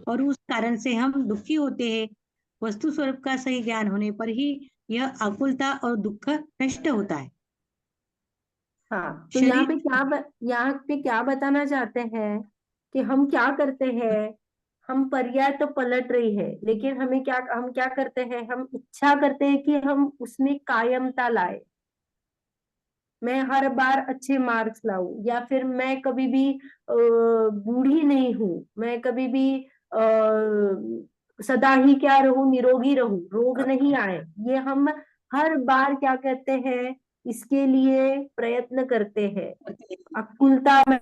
और उस कारण से हम दुखी होते हैं। वस्तु स्वरूप का सही ज्ञान होने पर ही यह आकुलता और दुख नष्ट होता है। हाँ, तो यहाँ पे शरीर यहाँ पे क्या बताना चाहते हैं कि हम क्या करते हैं, हम पर्याय तो पलट रही है, लेकिन हम क्या करते हैं, हम इच्छा करते हैं कि हम उसमें कायमता लाए। मैं हर बार अच्छे मार्क्स लाऊं, या फिर मैं कभी भी बूढ़ी नहीं हूं, मैं कभी भी सदा ही क्या रहूं, निरोगी रहूं, रोग नहीं आए। ये हम हर बार क्या कहते हैं, इसके लिए प्रयत्न करते हैं। अकुलता में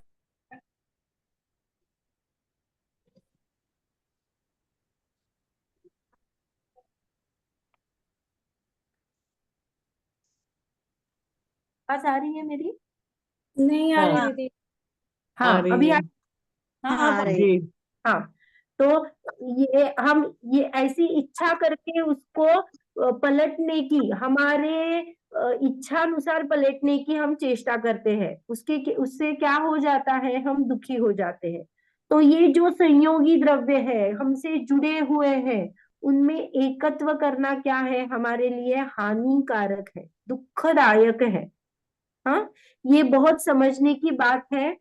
पास आ रही है मेरी? नहीं आ रही हाँ, दीदी। आ हाँ रही अभी है। हाँ आ रही जी। हाँ, तो ये ऐसी इच्छा करके उसको पलटने की, हमारे इच्छानुसार पलटने की हम चेष्टा करते हैं। उससे क्या हो जाता है, हम दुखी हो जाते हैं। तो ये जो संयोगी द्रव्य है, हमसे जुड़े हुए हैं, उनमें एकत्व करना क्या है, हमारे लिए हानिकारक है, दुखदायक है। हाँ, ये बहुत समझने की बात है।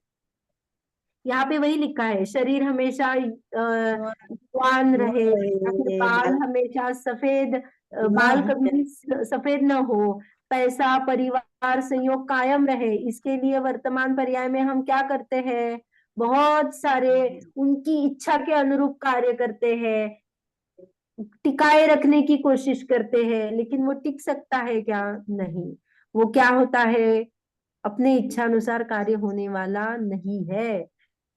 यहाँ पे वही लिखा है, शरीर हमेशा युवान रहे, या फिर बाल हमेशा सफेद, बाल कभी सफेद न हो, पैसा परिवार संयोग कायम रहे, इसके लिए वर्तमान पर्याय में हम क्या करते हैं, बहुत सारे उनकी इच्छा के अनुरूप कार्य करते हैं, टिकाए रखने की कोशिश करते हैं। लेकिन वो टिक सकता है क्या? नहीं। वो क्या होता है, अपने इच्छा अनुसार कार्य होने वाला नहीं है।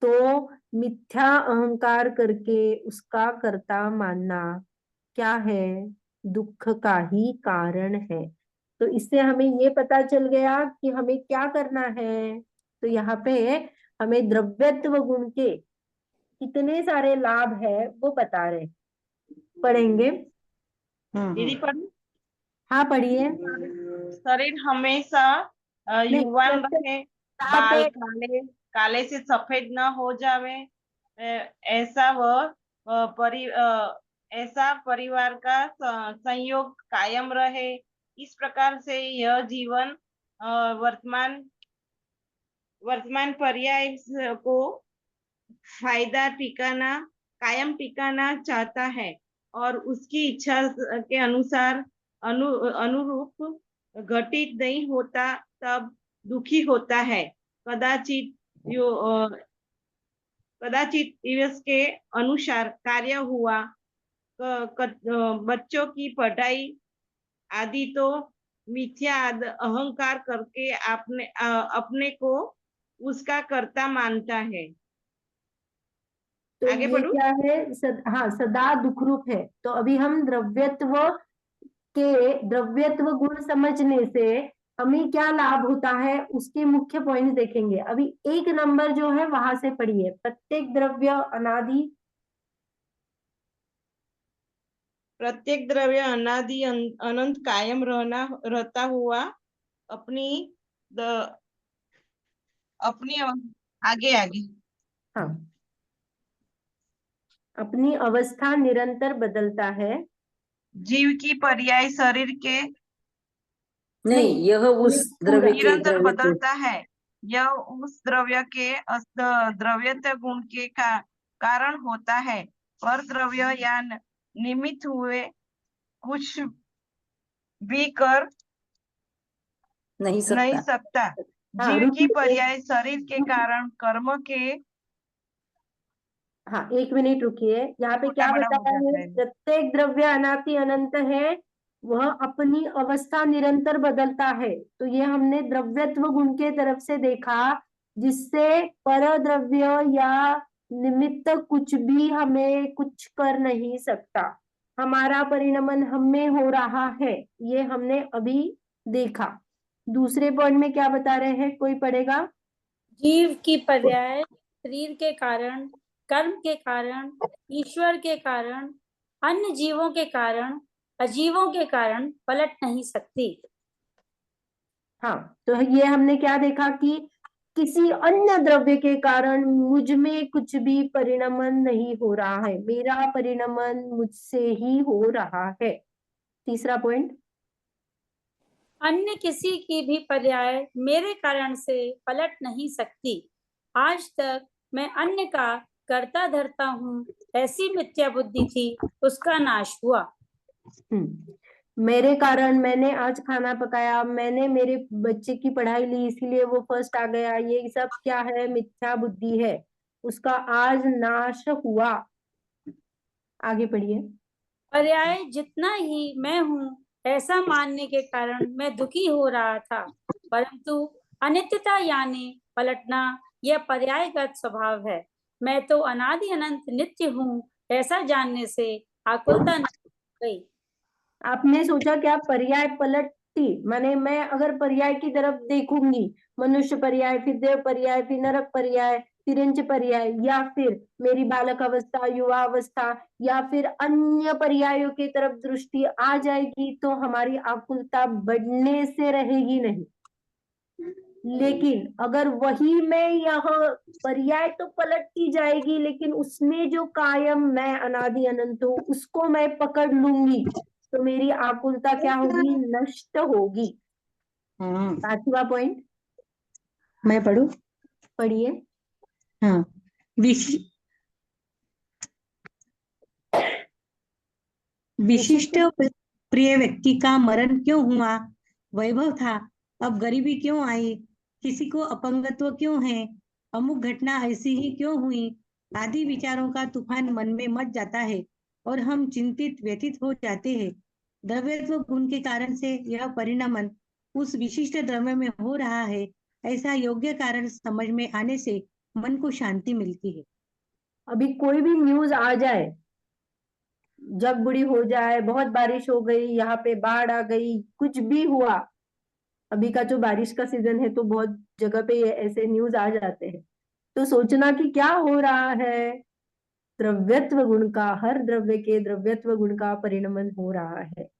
तो मिथ्या अहंकार करके उसका कर्ता मानना क्या है, दुख का ही कारण है। तो इससे हमें ये पता चल गया कि हमें क्या करना है। तो यहाँ पे हमें द्रव्यत्व गुण के कितने सारे लाभ है वो बता रहे। पढ़ेंगे? दीदी पर हाँ पढ़िए। शरीर हमेशा नहीं, युवान जैसे रहे, यहाँ बाल पे काले काले से सफेद न हो जावे, ऐसा वह ऐसा परिवार का संयोग कायम रहे। इस प्रकार से यह जीवन वर्तमान वर्तमान पर्याय को फायदा टिकाना कायम टिकाना चाहता है और उसकी इच्छा के अनुसार अनुरूप घटित नहीं होता, तब दुखी होता है। कदाचित कदाचित दिवस के अनुसार कार्य हुआ, बच्चों की पढ़ाई आदि तो मिथ्या अहंकार करके अपने को उसका कर्ता मानता है। तो आगे ये बढ़ू। क्या है, हाँ, सदा दुख रूप है। तो अभी हम द्रव्यत्व गुण समझने से हमें क्या लाभ होता है, उसके मुख्य पॉइंट देखेंगे। अभी एक नंबर जो है वहां से पढ़िए, प्रत्येक द्रव्य अनादि प्रत्येक द्रव्य अनादि अनंत कायम रहता हुआ अपनी द अपनी आगे आगे हाँ, अपनी अवस्था निरंतर बदलता है। जीव की पर्याय शरीर के नहीं, यह उस ये पूरा द्रव्य के निरंतर द्रव्य के बदलता है। यह उस द्रव्य के द्रव्यत्व गुण के कारण होता है, पर द्रव्य या निमित्त हुए कुछ भी कर नहीं नहीं सकता। सकता। हाँ जीव की रुकिए, पर्याय शरीर के कारण कर्म के हाँ 1 मिनट रुकिए। यहाँ पे छोटा क्या बड़ा हो बताया जाता है, है। प्रत्येक द्रव्य अनादि अनंत है, वह अपनी अवस्था निरंतर बदलता है। तो ये हमने द्रव्यत्व गुण के तरफ से देखा, जिससे पर द्रव्य या निमित्त कुछ भी हमें कुछ कर नहीं सकता। हमारा परिणमन हमें हो रहा है, ये हमने अभी देखा। दूसरे पॉइंट में क्या बता रहे हैं, कोई पढ़ेगा? जीव की पर्याय शरीर के कारण, कर्म के कारण, ईश्वर के कारण, अन्य जीवों के कारण, अजीवों के कारण पलट नहीं सकती। हाँ, तो ये हमने क्या देखा कि किसी अन्य द्रव्य के कारण मुझ में कुछ भी परिणमन नहीं हो रहा है, मेरा परिणमन मुझसे ही हो रहा है। तीसरा पॉइंट, अन्य किसी की भी पर्याय मेरे कारण से पलट नहीं सकती। आज तक मैं अन्य का कर्ता धरता हूँ, ऐसी मिथ्या बुद्धि थी, उसका नाश हुआ। मेरे कारण मैंने आज खाना पकाया, मैंने मेरे बच्चे की पढ़ाई ली इसीलिए वो फर्स्ट आ गया, ये सब क्या है? मिथ्या बुद्धि है, उसका आज नाश हुआ। आगे पढ़िए। पर्याय जितना ही मैं हूँ ऐसा मानने के कारण मैं दुखी हो रहा था, परंतु अनित्यता यानी पलटना यह पर्यायगत स्वभाव है। मैं तो अनादि अनंत नित्य हूँ ऐसा जानने से आकुलता नष्ट हो गई। आपने सोचा क्या पर्याय पलटती? माने मैं अगर पर्याय की तरफ देखूंगी, मनुष्य पर्याय, फिर देव पर्याय, फिर नरक पर्याय, तिरंच पर्याय, या फिर मेरी बालक अवस्था, युवा अवस्था, या फिर अन्य पर्यायों की तरफ दृष्टि आ जाएगी तो हमारी आकुलता बढ़ने से रहेगी नहीं। लेकिन अगर वही मैं यह पर्याय तो पलटती जाएगी, लेकिन उसमें जो कायम मैं अनादि अनंत हूँ उसको मैं पकड़ लूंगी तो मेरी आकुलता क्या होगी? नष्ट होगी। हाँ, पांचवा पॉइंट मैं पढ़ू? पढ़िए। हाँ, विशिष्ट प्रिय व्यक्ति का मरण क्यों हुआ? वैभव था, अब गरीबी क्यों आई? किसी को अपंगत्व क्यों है? अमुक घटना ऐसी ही क्यों हुई? आदि विचारों का तूफान मन में मच जाता है और हम चिंतित व्यथित हो जाते हैं। द्रव्यत्व गुण के कारण से यह परिणमन उस विशिष्ट द्रव्य में हो रहा है, ऐसा योग्य कारण समझ में आने से मन को शांति मिलती है। अभी कोई भी न्यूज आ जाए, जग बुढ़ी हो जाए, बहुत बारिश हो गई, यहाँ पे बाढ़ आ गई, कुछ भी हुआ, अभी का जो बारिश का सीजन है तो बहुत जगह पे ऐसे न्यूज आ जाते हैं, तो सोचना कि क्या हो रहा है? द्रव्यत्व गुण का, हर द्रव्य के द्रव्यत्व गुण का परिणमन हो रहा है,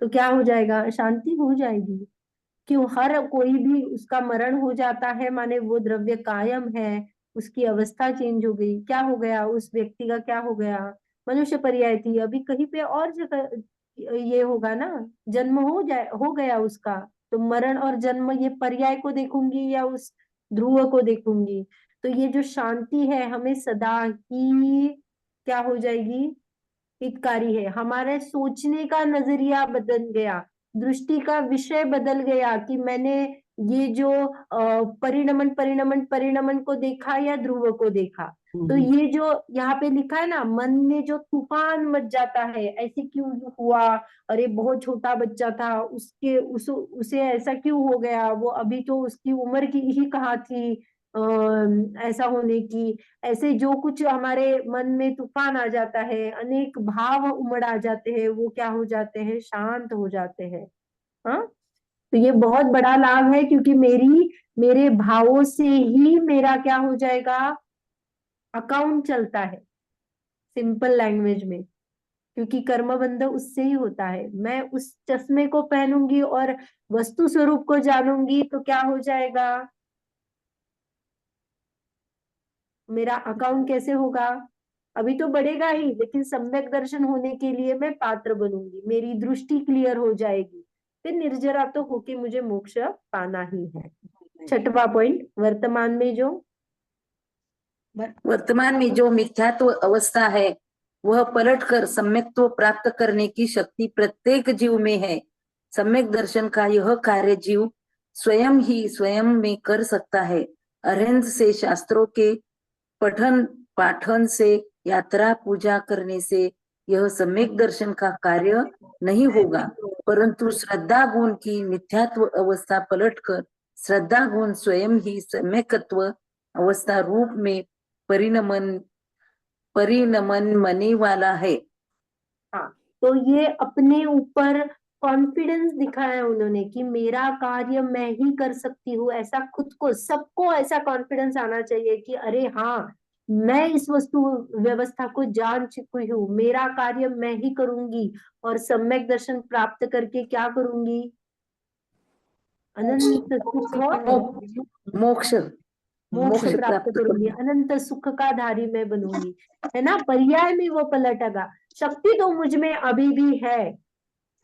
तो क्या हो जाएगा? शांति हो जाएगी। क्यों? हर कोई भी उसका मरण हो जाता है, माने वो द्रव्य कायम है, उसकी अवस्था चेंज हो गई। क्या हो गया? उस व्यक्ति का क्या हो गया? मनुष्य पर्याय थी, अभी कहीं पे और जगह ये होगा ना, जन्म हो गया उसका, तो मरण और जन्म ये पर्याय को देखूंगी या उस ध्रुव को देखूंगी? तो ये जो शांति है हमें सदा ही क्या हो जाएगी? हितकारी है। हमारे सोचने का नजरिया बदल गया, दृष्टि का विषय बदल गया कि मैंने ये जो परिणमन परिणमन परिणमन को देखा या ध्रुव को देखा। तो ये जो यहाँ पे लिखा है ना, मन में जो तूफान मच जाता है, ऐसे क्यों हुआ? अरे बहुत छोटा बच्चा था, उसे ऐसा क्यों हो गया? वो अभी तो उसकी उम्र की ही कहाँ थी ऐसा होने की। ऐसे जो कुछ हमारे मन में तूफान आ जाता है, अनेक भाव उमड़ आ जाते हैं, वो क्या हो जाते हैं? शांत हो जाते हैं। हाँ, तो ये बहुत बड़ा लाभ है, क्योंकि मेरे भावों से ही मेरा क्या हो जाएगा? अकाउंट चलता है, सिंपल लैंग्वेज में। क्योंकि कर्म बंध उससे ही होता है। मैं उस चश्मे को पहनूंगी और वस्तु स्वरूप को जानूंगी तो क्या हो जाएगा? मेरा अकाउंट कैसे होगा? अभी तो बढ़ेगा ही, लेकिन सम्यक दर्शन होने के लिए मैं पात्र बनूंगी, मेरी दृष्टि क्लियर हो जाएगी, फिर निर्जरा तो होके मुझे मोक्ष पाना ही है। छठवां पॉइंट, वर्तमान में जो मिथ्यात्व अवस्था है वह पलटकर सम्यक्त्व प्राप्त करने की शक्ति प्रत्येक जीव में है। सम्यक दर्शन का यह कार्य जीव स्वयं ही स्वयं में कर सकता है। अरेंज से, शास्त्रों के पठन पाठन से, यात्रा पूजा करने से यह सम्यक दर्शन का कार्य नहीं होगा, परंतु श्रद्धा गुण की मिथ्यात्व अवस्था पलटकर श्रद्धा गुण स्वयं ही सम्यकत्व अवस्था रूप में परिणमन परिणमने वाला है। हाँ, तो ये अपने ऊपर कॉन्फिडेंस दिखाया उन्होंने कि मेरा कार्य मैं ही कर सकती हूँ। ऐसा खुद को, सबको ऐसा कॉन्फिडेंस आना चाहिए कि अरे हाँ, मैं इस वस्तु व्यवस्था को जान चुकी हूँ, मेरा कार्य मैं ही करूंगी और सम्यक दर्शन प्राप्त करके क्या करूंगी? अनंत सुख मोक्ष मोक्ष प्राप्त करूंगी, अनंत सुख का धारी मैं बनूंगी, है ना। पर्याय में वो पलटेगा। शक्ति तो मुझ में अभी भी है,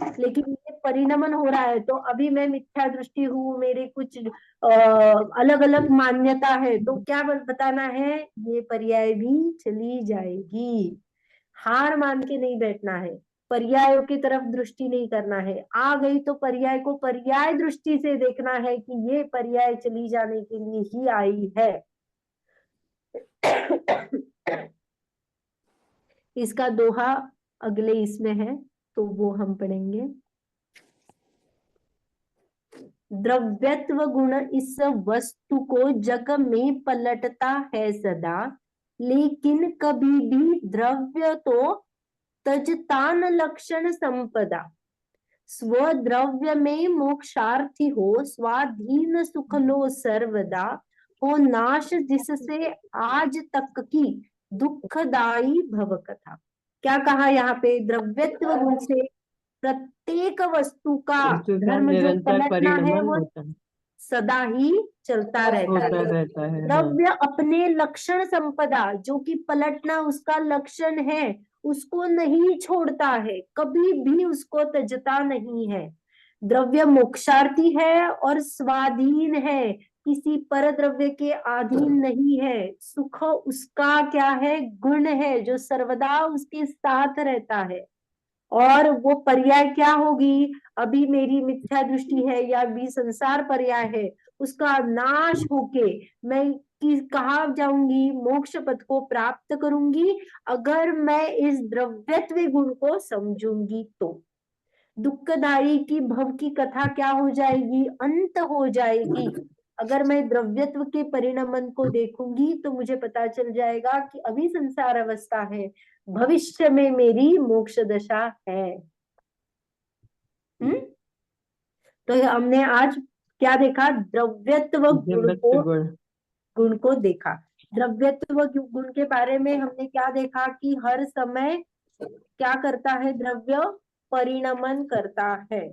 लेकिन ये परिणमन हो रहा है, तो अभी मैं मिथ्या दृष्टि हूँ, मेरे कुछ अलग अलग मान्यता है, तो क्या बताना है? ये पर्याय भी चली जाएगी। हार मान के नहीं बैठना है, पर्यायों की तरफ दृष्टि नहीं करना है। आ गई तो पर्याय को पर्याय दृष्टि से देखना है कि ये पर्याय चली जाने के लिए ही आई है। इसका दोहा अगले इसमें है, तो वो हम पढ़ेंगे। द्रव्यत्व गुण इस वस्तु को जग में पलटता है सदा, लेकिन कभी भी द्रव्य तो तजतान लक्षण संपदा। स्वद्रव्य में मोक्षार्थी हो, स्वाधीन सुख लो सर्वदा, हो नाश जिससे आज तक की दुखदाई भव कथा। क्या कहा यहाँ पे? द्रव्यत्व गुण से प्रत्येक वस्तु का वस्तु का धर्म जो निरंतर पलटना है परिणमन वो होता है, सदा ही चलता रहता होता है। रहता है। हाँ। द्रव्य अपने लक्षण संपदा, जो कि पलटना उसका लक्षण है, उसको नहीं छोड़ता है, कभी भी उसको त्यजता नहीं है। द्रव्य मोक्षार्थी है और स्वाधीन है, किसी पर द्रव्य के अधीन नहीं है। सुख उसका क्या है? गुण है, जो सर्वदा उसके साथ रहता है। और वो पर्याय क्या होगी? अभी मेरी मिथ्या दृष्टि है या अभी संसार पर्याय है, उसका नाश होके मैं कहाँ जाऊंगी? मोक्ष पद को प्राप्त करूंगी, अगर मैं इस द्रव्यत्व गुण को समझूंगी तो। दुखदाई की भव की कथा क्या हो जाएगी? अंत हो जाएगी। अगर मैं द्रव्यत्व के परिणमन को देखूंगी तो मुझे पता चल जाएगा कि अभी संसार अवस्था है, भविष्य में मेरी मोक्ष दशा है। तो हमने आज क्या देखा? द्रव्यत्व द्रव्यत्व गुण गुण को देखा। द्रव्यत्व गुण के बारे में हमने क्या देखा कि हर समय क्या करता है? द्रव्य परिणमन करता है।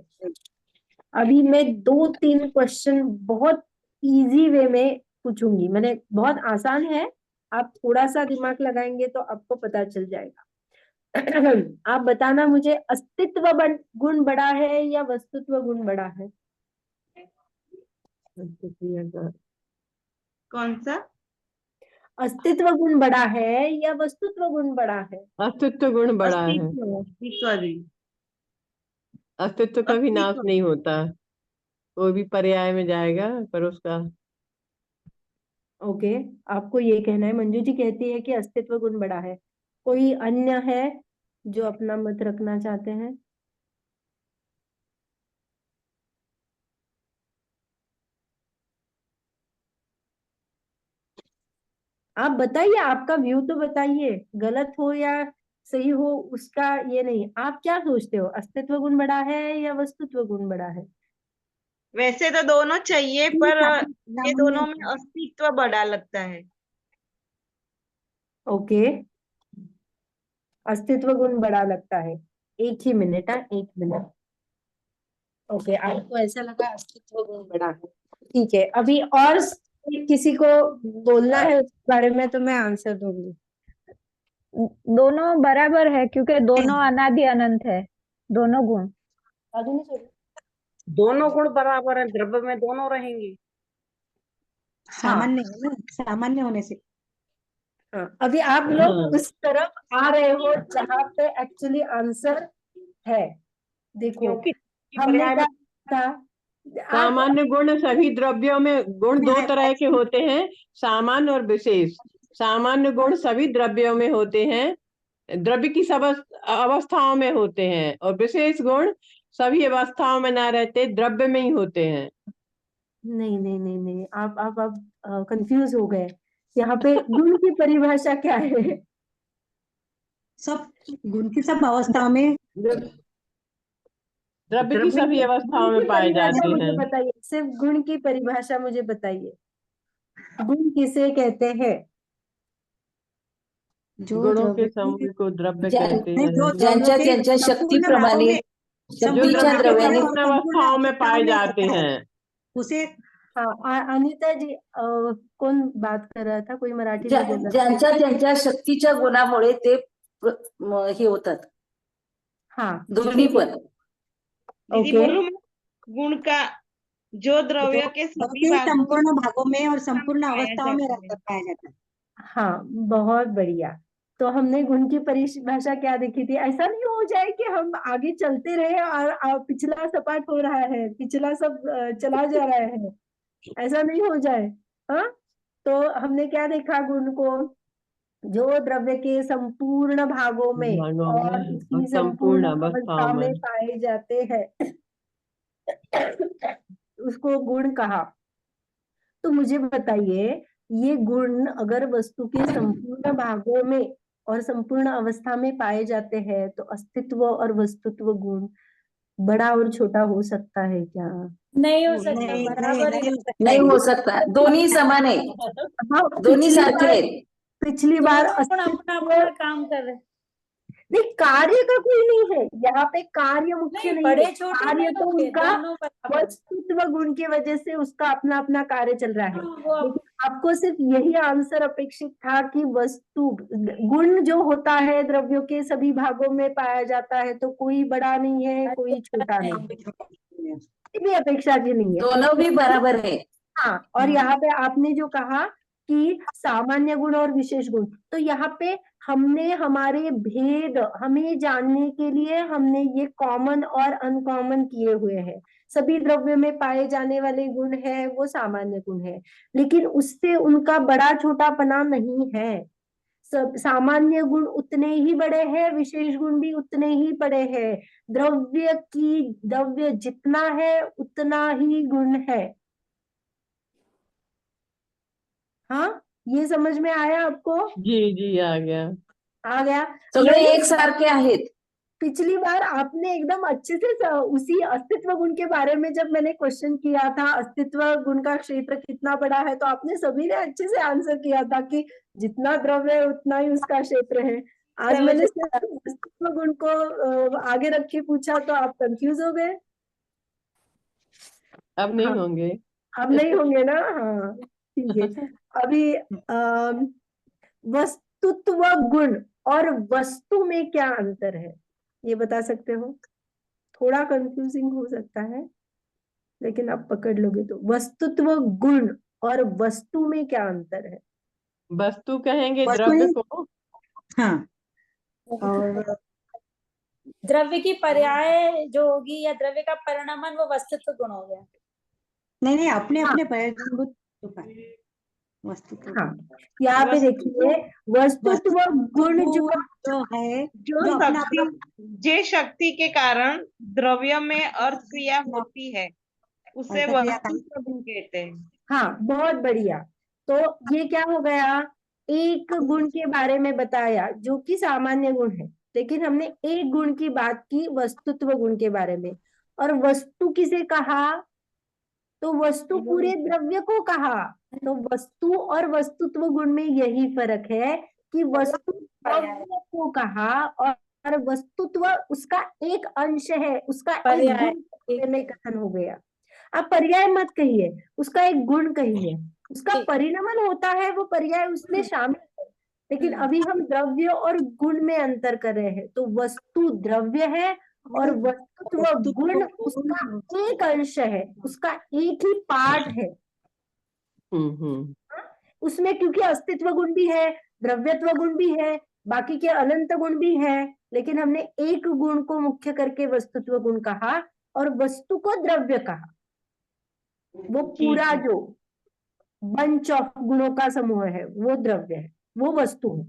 अभी मैं 2-3 क्वेश्चन बहुत इजी वे में पूछूंगी, मैंने बहुत आसान है, आप थोड़ा सा दिमाग लगाएंगे तो आपको पता चल जाएगा। आप बताना मुझे, अस्तित्व गुण बड़ा है या वस्तुत्व गुण बड़ा है? कौन सा? अस्तित्व गुण बड़ा है या वस्तुत्व गुण बड़ा है? अस्तित्व गुण बड़ा है। अस्तित्व। अस्तित्व कभी नाश नहीं होता, वो भी पर्याय में जाएगा पर उसका। ओके, आपको ये कहना है। मंजू जी कहती है कि अस्तित्व गुण बड़ा है। कोई अन्य है जो अपना मत रखना चाहते हैं? आप बताइए, आपका व्यू तो बताइए, गलत हो या सही हो उसका ये नहीं। आप क्या सोचते हो, अस्तित्व गुण बड़ा है या वस्तुत्व गुण बड़ा है? वैसे तो दोनों चाहिए, पर ये दोनों में अस्तित्व बड़ा लगता है। ओके, अस्तित्व गुण बड़ा लगता है। एक ही मिनट, एक मिनट। ओके, आपको ऐसा लगा अस्तित्व गुण बड़ा है, ठीक है। अभी और किसी को बोलना है उस बारे में तो मैं आंसर दूंगी। दोनों बराबर है, क्योंकि दोनों अनादि अनंत है, दोनों गुण। दोनों गुण बराबर है, द्रव्य में दोनों रहेंगे। सामान्य है ना, सामान्य होने से। हाँ, अभी आप लोग उस तरफ आ रहे हो जहाँ पे एक्चुअली आंसर है। देखो, क्योंकि हमने पर्याय क्या में था? सामान्य गुण सभी द्रव्यों में, गुण दो तरह के होते हैं, सामान्य और विशेष। सामान्य गुण सभी द्रव्यों में होते हैं, द्रव्य की सब अवस्थाओं में होते हैं, और विशेष गुण सभी अवस्थाओं में ना रहते, द्रव्य में ही होते हैं। नहीं नहीं नहीं नहीं, आप कंफ्यूज हो गए। यहाँ पे गुण की परिभाषा क्या है? सब गुण की सब अवस्थाओं में द्रव्य की सभी अवस्थाओं गुण की में पाए परिभाषा जाते मुझे हैं। बताइए, सिर्फ गुण की परिभाषा मुझे बताइए, गुण किसे कहते हैं? जो गुणों के द्रव्य समूह को द्रव्य ज्या- कहते नहीं, हैं। जो ज्यांच्या द्रव्य के त्यांच्या संपूर्ण भागों शक्तीप्रमाणे में जो संपूर्ण शक्तीच्या द्रव्य के भागों में द्रव्याने और संपूर्ण संपूर्ण अवस्थाओं में पाए अवस्थाओं में जाते रहता है, हैं। उसे हाँ, अनिता जी, कौन बात कर रहा था? कोई मराठी ज्या- मध्ये बोलत ज्यांच्या त्यांच्या शक्तीच्या गुणामुळे ते हे होतात हाँ, दोन्ही पण. दीदी ओके, बोलूं मैं? गुण का जो द्रव्य जो के सभी द्रव्य भागों संपूर्ण भागों में और संपूर्ण पाया अवस्थाओं में जाता रहकर है। पाया जाता है। हाँ, बहुत बढ़िया। तो हमने गुण की परिभाषा क्या देखी थी? ऐसा नहीं हो जाए कि हम आगे चलते रहे और पिछला सपाट हो रहा है, पिछला सब चला जा रहा है, ऐसा नहीं हो जाए। हाँ, तो हमने क्या देखा गुण को? जो द्रव्य के संपूर्ण भागों में भागों और में और उसकी संपूर्ण संपूर्ण अवस्थाओं अवस्था में। में पाए जाते हैं उसको गुण कहा। तो मुझे बताइए, ये गुण अगर वस्तु के संपूर्ण भागों में और संपूर्ण अवस्था में पाए जाते हैं तो अस्तित्व और वस्तुत्व गुण बड़ा और छोटा हो सकता है क्या? नहीं हो सकता, नहीं बराबर ही नहीं हो सकता नाही है। हो सकता, दोन्ही समान आहे, हाँ, दोन्ही सारखे आहेत. पिछली बार दोनों गुण अपना अपना काम कर रहे हैं। नहीं, कार्य का कोई नहीं है यहाँ पे, कार्य मुख्य नहीं, नहीं है, बड़े छोटे कार्य नहीं तो होंगे, उनका दोनों बराबर। वस्तुत्व गुण की वजह से उसका अपना अपना कार्य चल रहा है। हाँ, वो लेकिन आपको सिर्फ यही आंसर अपेक्षित था कि वस्तु गुण जो होता है द्रव्यों के सभी भागों में पाया जाता है, तो कोई बड़ा नहीं है, कोई छोटा नहीं है, ये भी अपेक्षा की नहीं है। दोनों भी बराबर है. हाँ, और यहाँ पे आपने जो कहा कि सामान्य गुण और विशेष गुण, तो यहाँ पे हमने हमारे भेद हमें जानने के लिए हमने ये कॉमन और अनकॉमन किए हुए हैं। सभी द्रव्य में पाए जाने वाले गुण है वो सामान्य गुण है, लेकिन उससे उनका बड़ा छोटापना नहीं है। सब सामान्य गुण उतने ही बड़े हैं, विशेष गुण भी उतने ही बड़े हैं। द्रव्य जितना है उतना ही गुण है। हाँ, ये समझ में आया आपको? जी जी, आ गया। आ गया। सगळे मैंने एक सारखे आहेत. पिछली बार आपने एकदम अच्छे से उसी अस्तित्व गुण के बारे में जब मैंने क्वेश्चन किया था, अस्तित्व गुण का क्षेत्र कितना बड़ा है, तो आपने सभी ने अच्छे से आंसर किया था कि जितना द्रव्य है उतना ही उसका क्षेत्र है। आज मैंने सिर्फ अस्तित्व गुण को आगे रख के पूछा तो आप कंफ्यूज हो गए। अब नहीं हाँ, होंगे। अब नहीं होंगे ना? हाँ, ठीक है। अभी वस्तुत्व गुण और वस्तु में क्या अंतर है, ये बता सकते हो? थोड़ा कंफ्यूजिंग हो सकता है, लेकिन आप पकड़ लोगे तो। वस्तुत्व गुण और वस्तु में क्या अंतर है? वस्तु कहेंगे वस्तु द्रव्य ही- को। हाँ, और द्रव्य की पर्याय जो होगी या द्रव्य का परिणामन वो वस्तुत्व गुण हो गया। नहीं अपने अपने पर्यायभूत वस्तु को हाँ, यहाँ पे देखिए, वस्तुत्व गुण जो है जो जो अपना शक्ति जे शक्ति के कारण द्रव्य में अर्थ क्रिया होती है उसे अंतर्क्रिया वस्तुत्व गुण कहते हैं। हाँ, बहुत बढ़िया। तो ये क्या हो गया? एक गुण के बारे में बताया जो कि सामान्य गुण है, लेकिन हमने एक गुण की बात की वस्तुत्व गुण के बारे में। और वस्तु किसे कहा? तो वस्तु पूरे द्रव्य को कहा। तो वस्तु और वस्तुत्व गुण में यही फर्क है कि वस्तु द्रव्य को कहा और वस्तुत्व उसका एक अंश है, उसका एक पर्याय। गुण में कथन हो गया। आप पर्याय मत कहिए, उसका एक गुण कहिए। उसका परिणमन होता है, वो पर्याय उसमें शामिल है, लेकिन अभी हम द्रव्य और गुण में अंतर कर रहे हैं। तो वस्तु द्रव्य है और वस्तुत्व गुण उसका एक अंश है, उसका एक ही पार्ट है। उसमें क्योंकि अस्तित्व गुण भी है, द्रव्यत्व गुण भी है, बाकी के अनंत गुण भी है, लेकिन हमने एक गुण को मुख्य करके वस्तुत्व गुण कहा और वस्तु को द्रव्य कहा। वो पूरा जो बंच ऑफ गुणों का समूह है वो द्रव्य है, वो वस्तु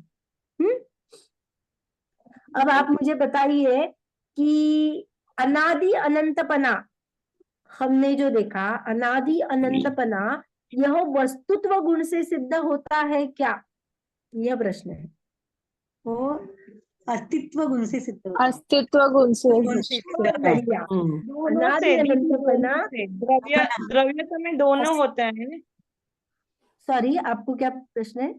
है। अब आप मुझे बताइए कि अनादि अनंतपना हमने जो देखा, अनादि अनंतपना यह वस्तुत्व गुण से सिद्ध होता है क्या? यह प्रश्न है। वो अस्तित्व गुण से सिद्ध होता है। अस्तित्व गुण से बढ़िया। दोनों अनादि से अनंतपना। द्रव्यता में दोनों होता है। सॉरी, आपको क्या प्रश्न है?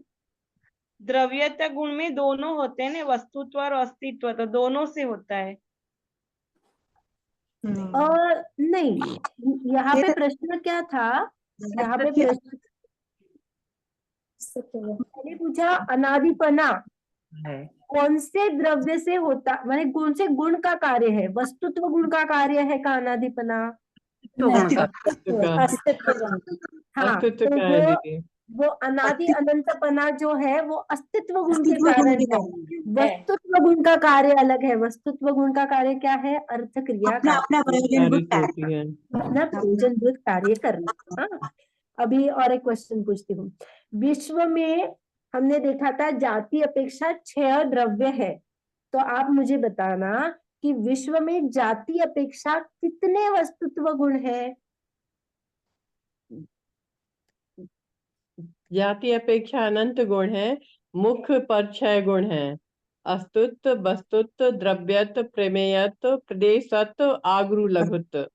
द्रव्यता गुण में दोनों होते हैं ना, वस्तुत्व और अस्तित्व, तो दोनों से होता है। नहीं, यहाँ पे प्रश्न क्या था? यहाँ पे प्रश्न मैंने पूछा अनादिपना कौन से द्रव्य से होता, माने कौन से गुण का कार्य है? वस्तुत्व गुण का कार्य है का अनादिपना? अस्तित्व का हाँ, अस्तित्व तो का है दीदी। वो अनादि अनंतपना जो है वो अस्तित्व गुण के अस्तित्व गुण कारण के है। कारण है। वस्तुत्व गुण का कार्य अलग है। वस्तुत्व गुण का कार्य क्या है? अर्थ क्रिया अपना का अपना प्रयोजन कार्य होती है। अपना प्रयोजनभूत कार्य करना। हाँ, अभी और एक क्वेश्चन पूछती हूँ। विश्व में हमने देखा था जाति अपेक्षा 6 द्रव्य है, तो आप मुझे बताना कि विश्व में जाति अपेक्षा कितने वस्तुत्व गुण है? जाति अपेक्षा अनंत गुण है। मुख्य पर 6 गुण है। अस्तित्व, वस्तुत्व, द्रव्यत्व, प्रमेयत्व, प्रदेशत्व, आगु लघुत्व।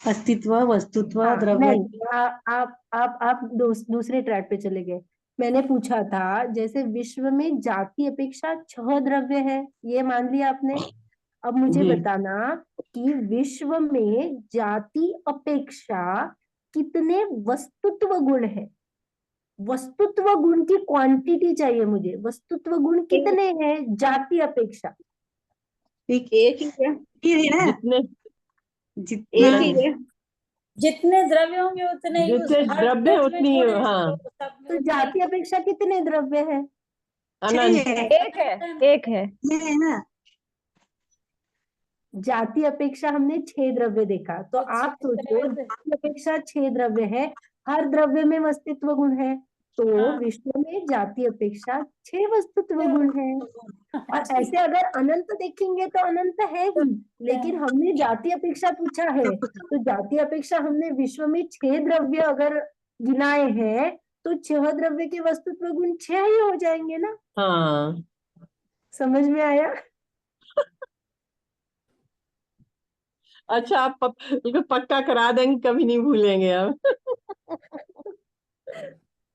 अस्तित्व, वस्तुत्व, हाँ, द्रव्य। नहीं, आप दूसरे ट्रैक पे चले गए। मैंने पूछा था जैसे विश्व में जाति अपेक्षा 6 द्रव्य है, ये मान लिया आपने। अब मुझे जी। बताना कि विश्व में जाति अपेक्षा कितने वस्तुत्व गुण है? वस्तुत्व गुण की क्वांटिटी चाहिए मुझे। वस्तुत्व गुण कितने हैं जाति अपेक्षा? एक ही है ना, जितने जितना एक ही है। जितने द्रव्य होंगे उतने ही जितने हर द्रव्य द्रव्य में उतनी, थोड़े हाँ, तो सब में तो उतने ही। जाति अपेक्षा कितने द्रव्य है? अनंत। एक है ये है ना। जाति अपेक्षा हमने 6 द्रव्य देखा, तो आप सोचो जाति अपेक्षा 6 द्रव्य है, हर द्रव्य में वस्तुत्व गुण है, तो हाँ। विश्व में जाति अपेक्षा 6 वस्तुत्व गुण है। और ऐसे अगर अनंत देखेंगे तो अनंत है ही, लेकिन हमने जाति अपेक्षा पूछा है, तो जाति अपेक्षा हमने विश्व में 6 द्रव्य अगर गिनाए हैं तो 6 द्रव्य के वस्तुत्व गुण 6 ही हो जाएंगे ना। हाँ, समझ में आया? अच्छा, आप बिल्कुल पक्का करा देंगे, कभी नहीं भूलेंगे अब।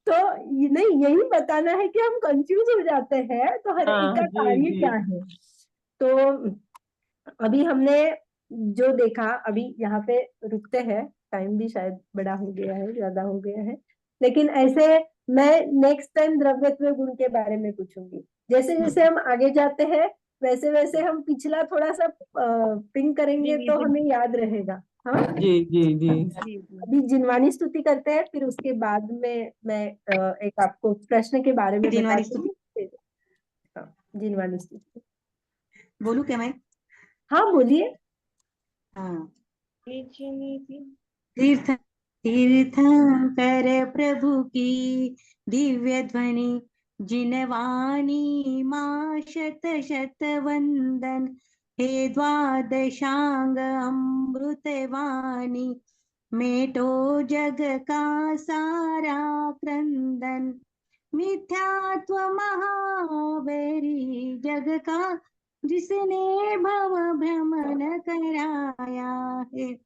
तो ये नहीं, यही बताना है कि हम कंफ्यूज हो जाते हैं, तो हर एक हाँ का जी कार्य जी। क्या है। तो अभी हमने जो देखा, अभी यहाँ पे रुकते हैं, टाइम भी शायद बड़ा हो गया है, ज्यादा हो गया है, लेकिन ऐसे मैं नेक्स्ट टाइम द्रव्यत्व गुण के बारे में पूछूंगी। जैसे जैसे हम आगे जाते हैं वैसे वैसे हम पिछला थोड़ा सा पिंग करेंगे तो हमें याद रहेगा। हाँ जी जी जी। अभी जिनवानी स्तुति करते हैं, फिर उसके बाद में मैं एक आपको प्रश्न के बारे में जिनवानी बताती हूँ। हाँ, जिनवानी स्तुति। बोलू क्या मैं? हाँ बोलिए। हाँ। तीर्थ तीर्थंकर प्रभु की दिव्य ध्वनि, जिनवाणी माँ शत शत वंदन। हे द्वादशांग अमृत वाणी, मेटो जग का सारा क्रंदन। मिथ्यात्व महावैरी जग का, जिसने भव भ्रमण कराया है।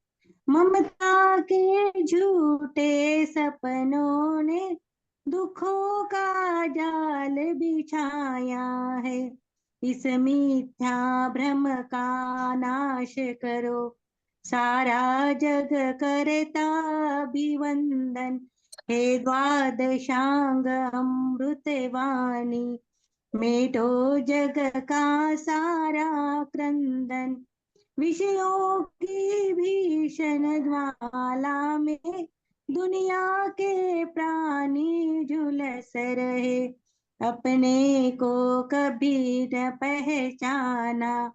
ममता के झूठे सपनों ने दुखों का जाल बिछाया है। इस मिथ्या भ्रम का नाश करो, सारा जग करता अभिवंदन। हे द्वादशांग अमृत वाणी, मेटो जग का सारा क्रंदन। विषयों की भीषण ज्वाला में दुनिया के प्राणी झुलस रहे। अपने को कभी न पहचाना,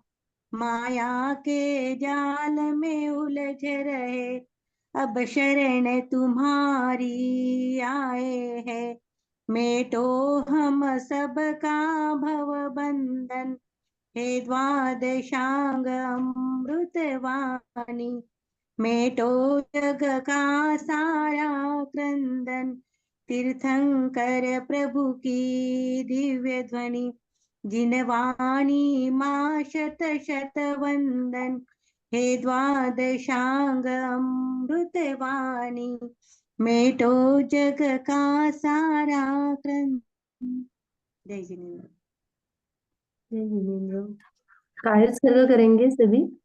माया के जाल में उलझ रहे। अब शरण तुम्हारी आए है, मेटो हम सबका भव बंधन। हे द्वादशांग अमृत वाणी, मेटो जग का सारा क्रंदन, तीर्थंकर प्रभु की दिव्य ध्वनि, जिनवाणी माँ शत शत वंदन, हे द्वादशांग अमृत वाणी, मेटो जग का सारा क्रंदन। जय जिनेन्द्र। जय जिनेन्द्र। कायर सर्ग करेंगे सभी।